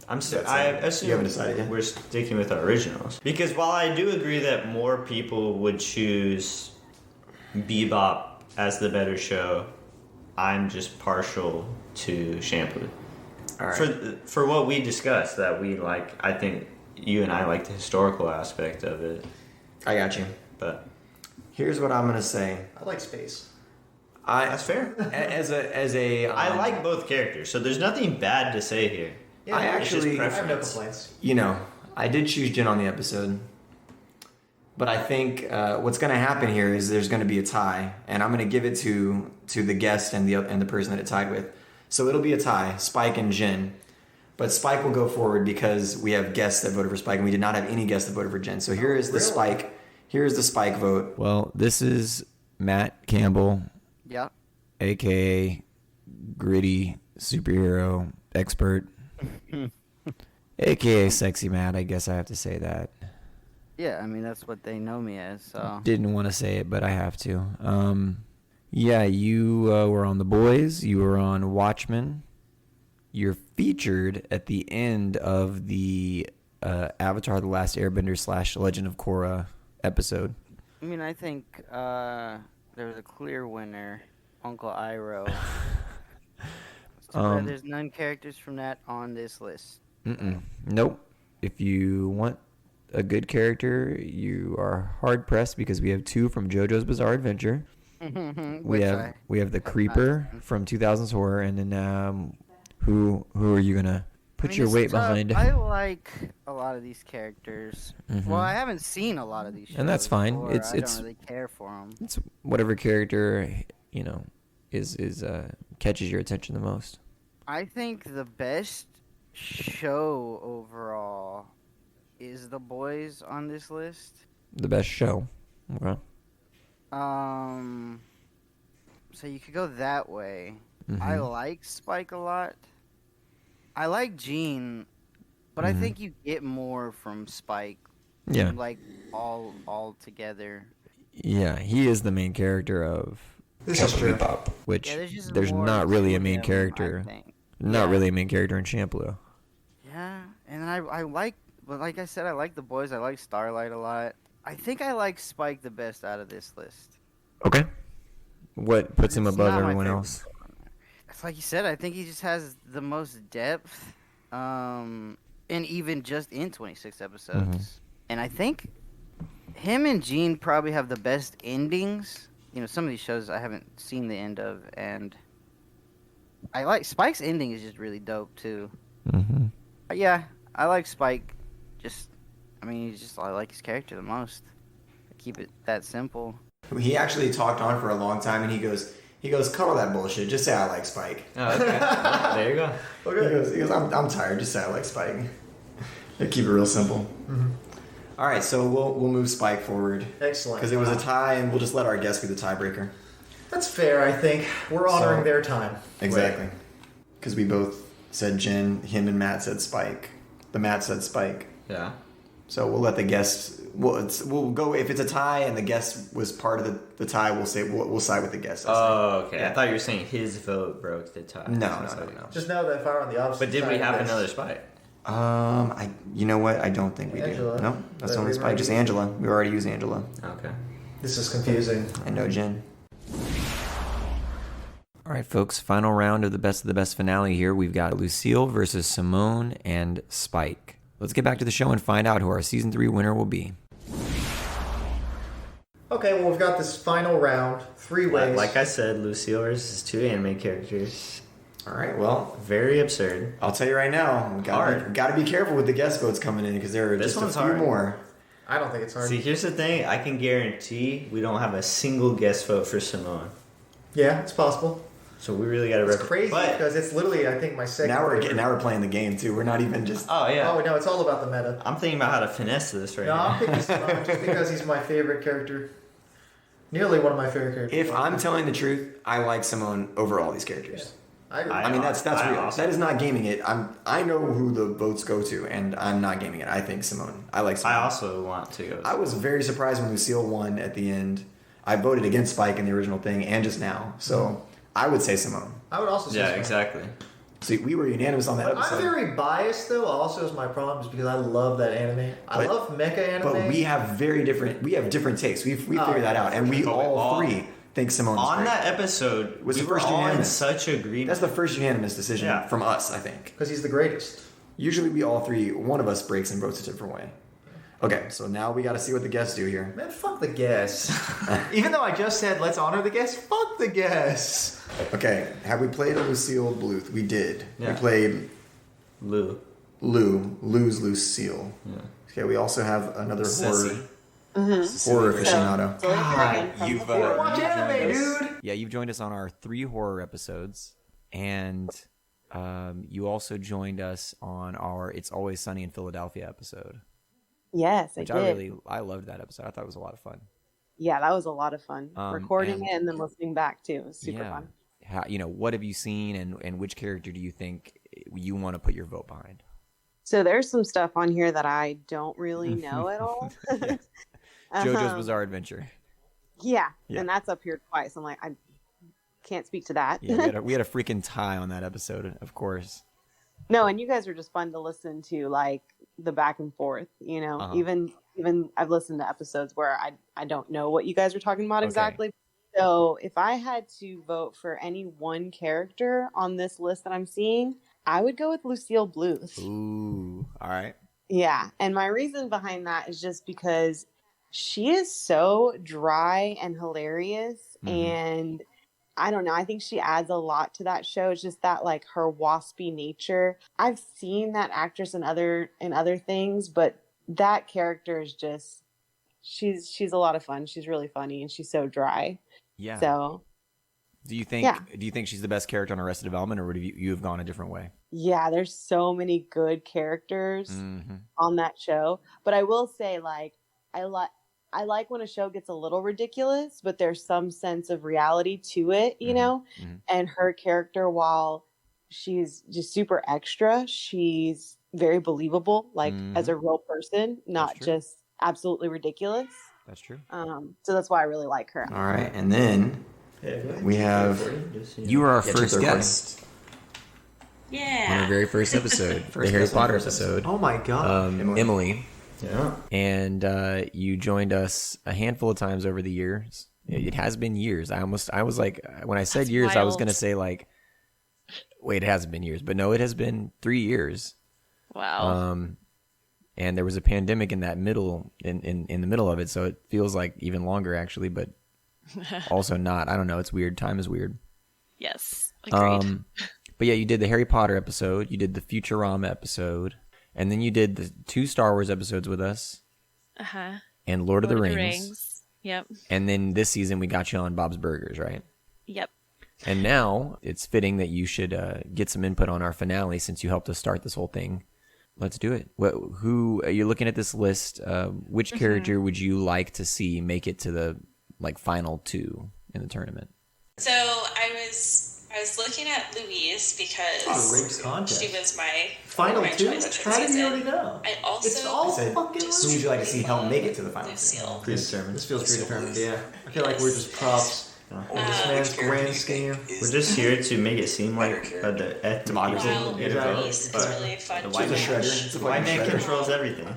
I assume you haven't decided yet? we're sticking with our originals. Because while I do agree that more people would choose Bebop as the better show, I'm just partial to Shampoo. All right. For what we discussed, that we like, I think you and I like the historical aspect of it. I got you. But here's what I'm gonna say. I like space. That's fair. As a I like both characters, so there's nothing bad to say here. Yeah, I it's just actually preference. I have no complaints. You know, I did choose Jin on the episode, but I think what's going to happen here is there's going to be a tie, and I'm going to give it to the guest and the person that it tied with. So it'll be a tie, Spike and Jin. But Spike will go forward because we have guests that voted for Spike, and we did not have any guests that voted for Jin. So here is the Spike. Here is the Spike vote. Well, this is Matt Campbell, Yeah. aka gritty superhero expert, aka sexy Matt. I guess I have to say that. Yeah, I mean that's what they know me as. So Didn't want to say it, but I have to. Yeah, you were on The Boys. You were on Watchmen. You're featured at the end of the Avatar: The Last Airbender / Legend of Korra episode. I mean, I think there was a clear winner, Uncle Iroh. There's none characters from that on this list. Nope. If you want a good character, you are hard pressed because we have two from JoJo's Bizarre Adventure. we have the Creeper from 2000's Horror, and then who are you gonna put your weight behind? I like a lot of these characters. Well, I haven't seen a lot of these shows, and that's fine. before. I don't really care for them. It's whatever character is catches your attention the most. I think the best show overall is The Boys on this list. The best show. Okay. So you could go that way. Mhm. I like Spike a lot. I like Gene, but I think you get more from Spike. Yeah. Like all together. Yeah, he is the main character of This is true. Bebop, which Yeah, there's just there's more not really a to main him, I character. think. Not Yeah. really a main character in Shampoo. Yeah, and I like, but like I said, I like The Boys. I like Starlight a lot. I think I like Spike the best out of this list. Okay. What puts him It's above not my everyone favorite. else? It's like you said, I think he just has the most depth, and even just in 26 episodes. And I think him and Gene probably have the best endings. You know, some of these shows I haven't seen the end of, and I like Spike's ending is just really dope too. Yeah, I like Spike. I like his character the most. I keep it that simple. He actually talked on for a long time, and he goes, cut all that bullshit. Just say I like Spike. Oh, okay. Well, there you go. Okay. He goes, I'm tired. Just say I like Spike. They keep it real simple. All right, so we'll move Spike forward. Excellent. Because it was a tie, and we'll just let our guest be the tiebreaker. That's fair, I think. We're honoring their time. Exactly. Because we both said Jen, him and Matt said Spike. The Matt said Spike. Yeah. So we'll let the guest. We'll go if it's a tie and the guest was part of the tie. We'll side with the guest. Oh, okay. Yeah. I thought you were saying his vote broke the tie. No. Just know that if I were on the opposite But did we side have of this- another Spike? You know what? I don't think we Angela. do. No, that's That only we Spike. already Just used. Angela. We already used Angela. Okay. This is confusing. I know Jen. All right, folks. Final round of the best finale here. We've got Lucille versus Simone and Spike. Let's get back to the show and find out who our season 3 winner will be. Okay, well, we've got this final round. 3 ways. Like I said, Lucille versus 2 anime characters. All right, well, very absurd. I'll tell you right now, got to be careful with the guest votes coming in because there are This just a one's few hard. more. I don't think it's hard. See, here's the thing. I can guarantee we don't have a single guest vote for Simone. Yeah, it's possible. So we really got to. It's crazy because it's literally, I think, my second. Now favorite. we're playing the game too. We're not even just. Oh yeah. Oh no, it's all about the meta. I'm thinking about how to finesse this right No, now. I'm picking Simone just because he's my favorite character. Nearly one of my favorite characters. If I'm telling the truth, I like Simone over all these characters. I agree. I mean, that's I real. also- That is not gaming it. I know who the votes go to, and I'm not gaming it. I think Simone. I like Simone. I also want to go. I was very surprised when Lucille won at the end. I voted against Spike in the original thing and just now. So I would say Simone. I would also say Yeah, Simone. exactly. See, we were unanimous on that But episode. I'm very biased though. Also, is my problem is because I love that anime. I love mecha anime. But we have different takes. We figured that out, and we all three think Simone is On great. that episode, Was we the were first all in unanimous. such agreement. That's the first unanimous decision Yeah. from us, I think. because he's the greatest. Usually we all three, one of us breaks and votes a different way. Okay, so now we got to see what the guests do here. Man, fuck the guests. Even though I just said let's honor the guests, fuck the guests. Okay, have we played a Lucille Bluth? We did. Yeah. We played Lou. Lou's Lucille. Yeah. Okay, we also have another Ceci. horror aficionado. You've Watch you've anime, joined us- dude. Yeah, you've joined us on our 3 horror episodes, and you also joined us on our "It's Always Sunny in Philadelphia" episode, Yes, which I did. I loved that episode. I thought it was a lot of fun. Yeah, that was a lot of fun. Recording and- it and then listening back too. It was super yeah. fun. How, what have you seen, and which character do you think you want to put your vote behind? So there's some stuff on here that I don't really know at all. JoJo's Bizarre Adventure. Yeah, Yeah. and that's up here twice. I'm like, I can't speak to that. Yeah, we had a freaking tie on that episode, of course. No, and you guys are just fun to listen to, like the back and forth. Uh-huh. Even I've listened to episodes where I don't know what you guys are talking about Okay. exactly. So if I had to vote for any one character on this list that I'm seeing, I would go with Lucille Bluth. Ooh, all right. Yeah, and my reason behind that is just because she is so dry and hilarious, and I don't know, I think she adds a lot to that show. It's just that like her waspy nature. I've seen that actress in other things, but that character is just she's a lot of fun. She's really funny and she's so dry. Yeah. So Do you think she's the best character on Arrested Development, or would you have gone a different way? yeah, there's so many good characters on that show. But I will say, like, I like when a show gets a little ridiculous, but there's some sense of reality to it, you know? And her character, while she's just super extra, she's very believable, like as a real person, not true. just absolutely ridiculous. That's true. So that's why I really like her. All right, and then we have You were our Get your first third guest Yeah. on our very first episode, the Harry guest on Potter the first episode. Oh my god. Emily. Yeah. And you joined us a handful of times over the years. It has been years. I was like, when I said That's years, I was wild. going to say like, wait, it hasn't been years. But no, it has been 3 years. Wow. And there was a pandemic in that middle, in the middle of it. So it feels like even longer actually, but also not. I don't know. It's weird. Time is weird. Yes. Agreed. But yeah, you did the Harry Potter episode. You did the Futurama episode. And then you did the 2 Star Wars episodes with us. Uh-huh. And Lord of the Rings. Yep. And then this season we got you on Bob's Burgers, right? Yep. And now it's fitting that you should get some input on our finale since you helped us start this whole thing. Let's do it. Who are you looking at this list? Which character would you like to see make it to the final 2 in the tournament? So I was looking at Louise because Rings contest. she was my Final 2? choice for How the did you season. already know? I also It's all said, fucking who would you like to see help make it to the final 2? Lucille. Predetermined. This feels predetermined, yeah. I feel like we're just props. This man's grand scheme. We're just here to make it seem like the democracy While get a vote, Louise is but really fun the to white man, watch. the white man controls everything.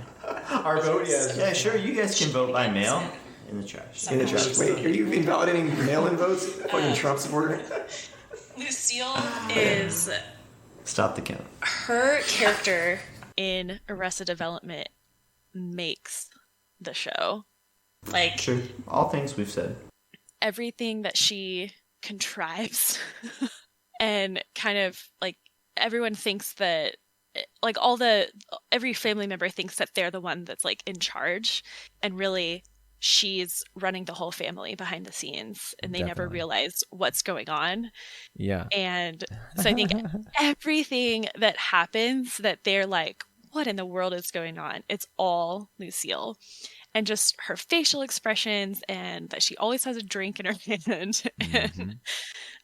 Our vote, yes. Yeah, sure. You guys can vote by mail in the trash. In the trash. Wait, are you invalidating mail-in votes? Fucking Trump supporter. Lucille is Stop the count. Her character in Arrested Development makes the show. Like Sure. All things we've said. everything that she contrives and kind of like everyone thinks that like every family member thinks that they're the one that's like in charge, and really she's running the whole family behind the scenes, and they never realize what's going on. Yeah. And so I think everything that happens that they're like, what in the world is going on? It's all Lucille. And just her facial expressions, and that she always has a drink in her hand.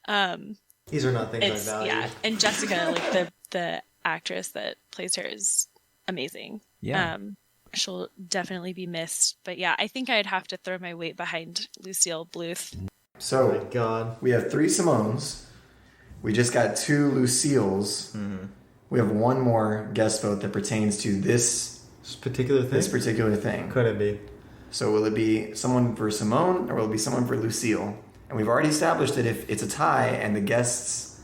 And, These are not things I value. yeah. And Jessica, like the actress that plays her, is amazing. Yeah. She'll definitely be missed. But yeah, I think I'd have to throw my weight behind Lucille Bluth. So, my God. We have 3 Simones. We just got 2 Lucille's. We have 1 more guest vote that pertains to this particular thing. Could it be? So will it be someone for Simone or will it be someone for Lucille? And we've already established that if it's a tie and the guests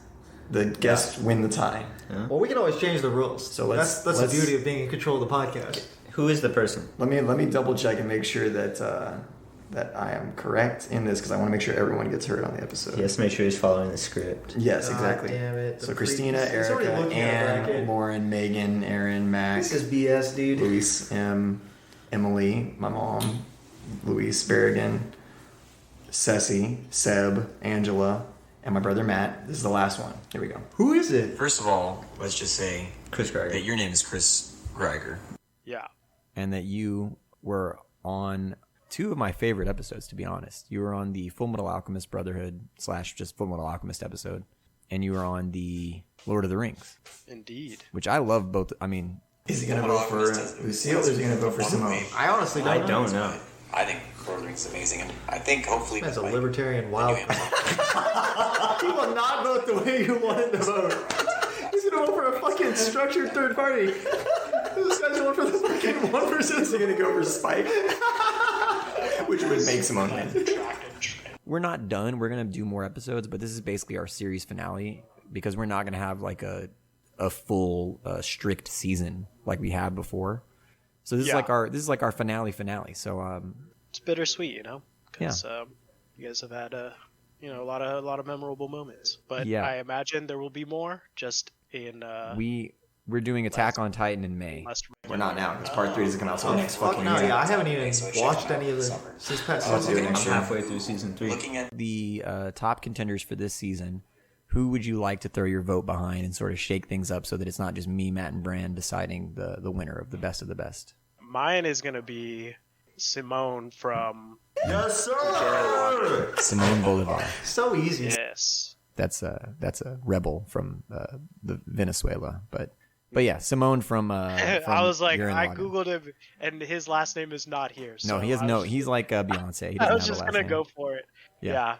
win the tie. Yeah. Well, we can always change the rules. So that's the beauty of being in control of the podcast. Who is the person? Let me double check and make sure that I am correct in this because I want to make sure everyone gets heard on the episode. He has to make sure he's following the script. Yes, exactly. Damn it. So Christina, Erica, Anne, Lauren, Megan, Aaron, Mac. This is BS, dude. Luis, Emily, my mom, Luis Berrigan, Ceci, Seb, Angela, and my brother Matt. This is the last one. Here we go. Who is it? First of all, let's just say Chris Greiger. that your name is Chris Greiger. Yeah. And that you were on 2 of my favorite episodes, to be honest. You were on the Full Metal Alchemist Brotherhood / just Full Metal Alchemist episode. And you were on the Lord of the Rings. Indeed. Which I love both. I mean... Is he going to vote for Lucille or is he going to vote for Simone? I honestly don't know. I think Lord of the Rings is amazing, and I think hopefully... That's a libertarian wild... He will not vote the way you want him to vote. He's going to vote for a fucking structured third party. This guy's going for the fucking 1%. Is he going to go for Spike? Which would make Simone win. We're not done. We're going to do more episodes, but this is basically our series finale because we're not going to have like a full strict season like we had before. So this is like our finale. So it's bittersweet, you know, because you guys have had a lot of memorable moments. But I imagine there will be more. Just in we're doing Attack on Titan in May. We're not now because part 3 doesn't come out until next fucking year. Yeah, I haven't even watched any of the since past season. I'm halfway through season 3. Looking at the top contenders for this season, who would you like to throw your vote behind and sort of shake things up so that it's not just me, Matt, and Bran deciding the winner of the best of the best? Mine is going to be Simone from... Yes, sir! Simone Bolivar. So easy. Yes. That's a rebel from the Venezuela, but yeah, Simone from. I was like, Gurren I Lagann. googled him, and his last name is not here. So No, he has no. He's like Beyonce. He doesn't I was have just a last gonna name. go for it. Yeah.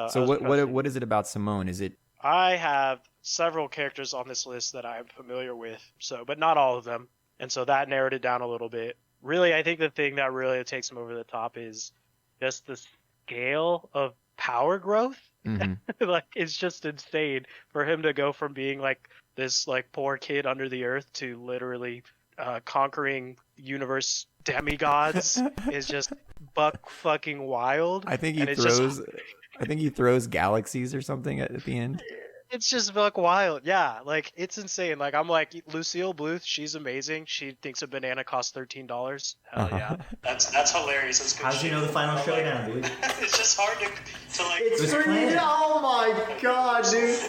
So what is it about Simone? Is it? I have several characters on this list that I'm familiar with, but not all of them. And so that narrowed it down a little bit. Really, I think the thing that really takes him over the top is just the scale of power growth. Like, it's just insane for him to go from being like this like poor kid under the earth to literally conquering universe demigods is just buck fucking wild. I think he throws galaxies or something at the end. It's just buck wild. Yeah, like, it's insane. Like, I'm like, Lucille Bluth, she's amazing. She thinks a banana costs $13. Hell yeah. That's hilarious. That's good. How'd you know the final showdown, dude? It's just hard to like. It's pretty. Oh my god, dude.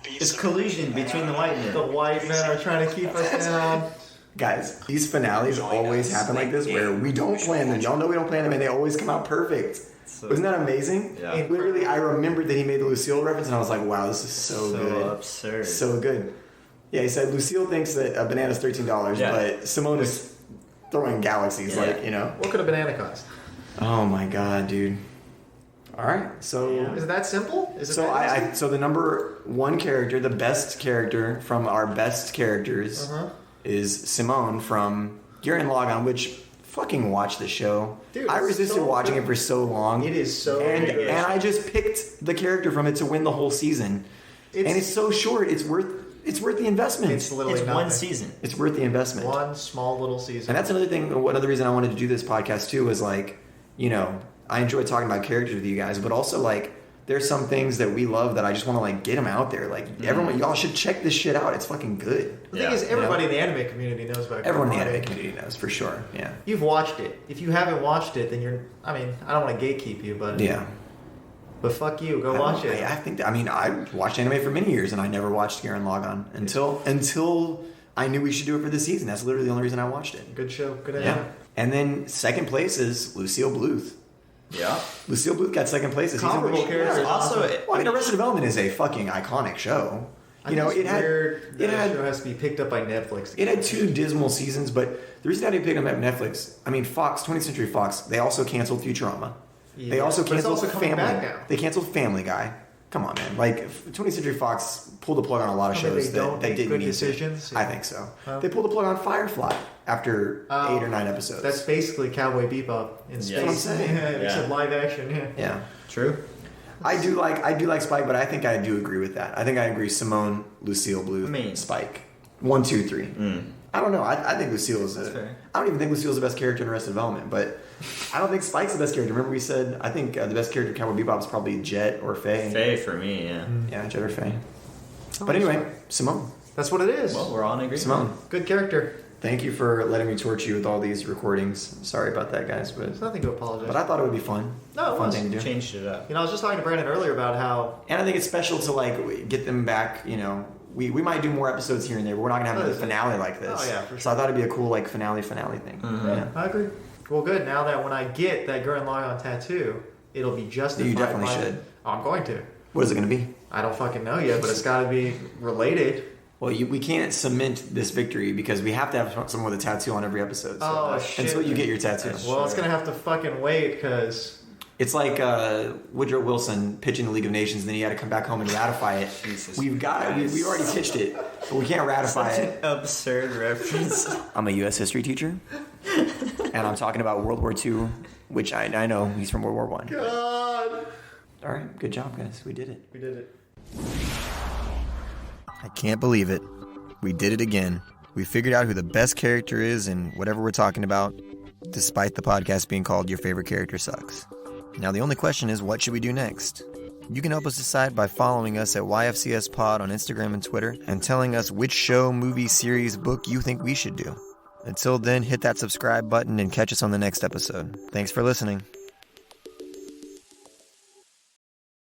It's collusion between the white men. The white men are trying to keep us down. Guys, these finales always happen like this where we don't plan them. Y'all know we don't plan them and they always come out perfect. Wasn't that amazing? Yeah. Literally, I remembered that he made the Lucille reference and I was like, wow, this is so good. Absurd. So good. Yeah, he said Lucille thinks that a banana's $13, but Simone is throwing galaxies, like, you know. What could a banana cost? Oh my god, dude. All right, so is it that simple? Is it so the number one character, the best character from our best characters, is Simone from Gurren Lagann, which fucking watch the show. Dude, I resisted watching it for so long. It is so and good. and I just picked the character from it to win the whole season. And it's so short. It's worth the investment. It's literally one season. It's worth the investment. One small little season. And that's another thing. Another reason I wanted to do this podcast too was like, you know, I enjoy talking about characters with you guys, but also like there's some things that we love that I just want to like get them out there. Like everyone, y'all should check this shit out. It's fucking good. The thing is, everybody in the anime community knows about. Everyone in the anime community knows for sure. Yeah. You've watched it. If you haven't watched it, then you're. I mean, I don't want to gatekeep you, but yeah. But fuck you, go watch it. I watched anime for many years and I never watched Gurren Lagann until I knew we should do it for this season. That's literally the only reason I watched it. Good show. Good anime. Yeah. And then second place is Lucille Bluth. Yeah. Lucille Bluth got second place. Comparable characters. Also, Arrested Development is a fucking iconic show. It show has to be picked up by Netflix. It had 2 dismal seasons, but the reason I didn't pick them up Netfllix, I mean, 20th Century Fox, they also canceled Futurama. Yeah, they also canceled coming back now. They canceled Family Guy. Come on, man. Like, 20th Century Fox pulled the plug on a lot of shows that didn't good need decisions. to. Yeah. I think so. They pulled the plug on Firefly after 8 or 9 episodes. That's basically Cowboy Bebop in space. That's what I'm saying. Except live action. Yeah. True. I do like Spike, but I think I do agree with that. I think I agree. Simone, Lucille Bluth, Spike. 1, 2, 3. I don't know. I think Lucille is I don't even think Lucille's the best character in Arrested Development, but I don't think Spike's the best character. Remember we said I think the best character in Cowboy Bebop is probably Jet or Faye. Faye for me, yeah. Yeah, Jet or Faye. But anyway, Simone. That's what it is. Well, we're all in agreement. Simone. Good character. Thank you for letting me torture you with all these recordings. Sorry about that, guys, but There's nothing to apologize. But I thought it would be fun. No, it fun was. thing to do. Changed it up. You know, I was just talking to Brandon earlier about how, and I think it's special to like get them back. You know, we might do more episodes here and there, but we're not gonna have another finale like this. Oh yeah, for sure. So I thought it'd be a cool like finale thing. Yeah, I agree. Well, good. Now that when I get that Gurren Lagann tattoo, it'll be justified. You definitely should. Oh, I'm going to. What is it gonna be? I don't fucking know yet, but it's got to be related. Well, we can't cement this victory because we have to have someone with a tattoo on every episode. So Oh shit! Until you get your tattoo. Well, it's gonna have to fucking wait because it's like Woodrow Wilson pitching the League of Nations, and then he had to come back home and ratify it. We've already pitched it, but we can't ratify it. Absurd reference. I'm a U.S. history teacher, and I'm talking about World War II, which I know he's from World War I. God. All right, good job, guys. We did it. We did it. I can't believe it. We did it again. We figured out who the best character is in whatever we're talking about, despite the podcast being called Your Favorite Character Sucks. Now the only question is, what should we do next? You can help us decide by following us at YFCS Pod on Instagram and Twitter and telling us which show, movie, series, book you think we should do. Until then, hit that subscribe button and catch us on the next episode. Thanks for listening.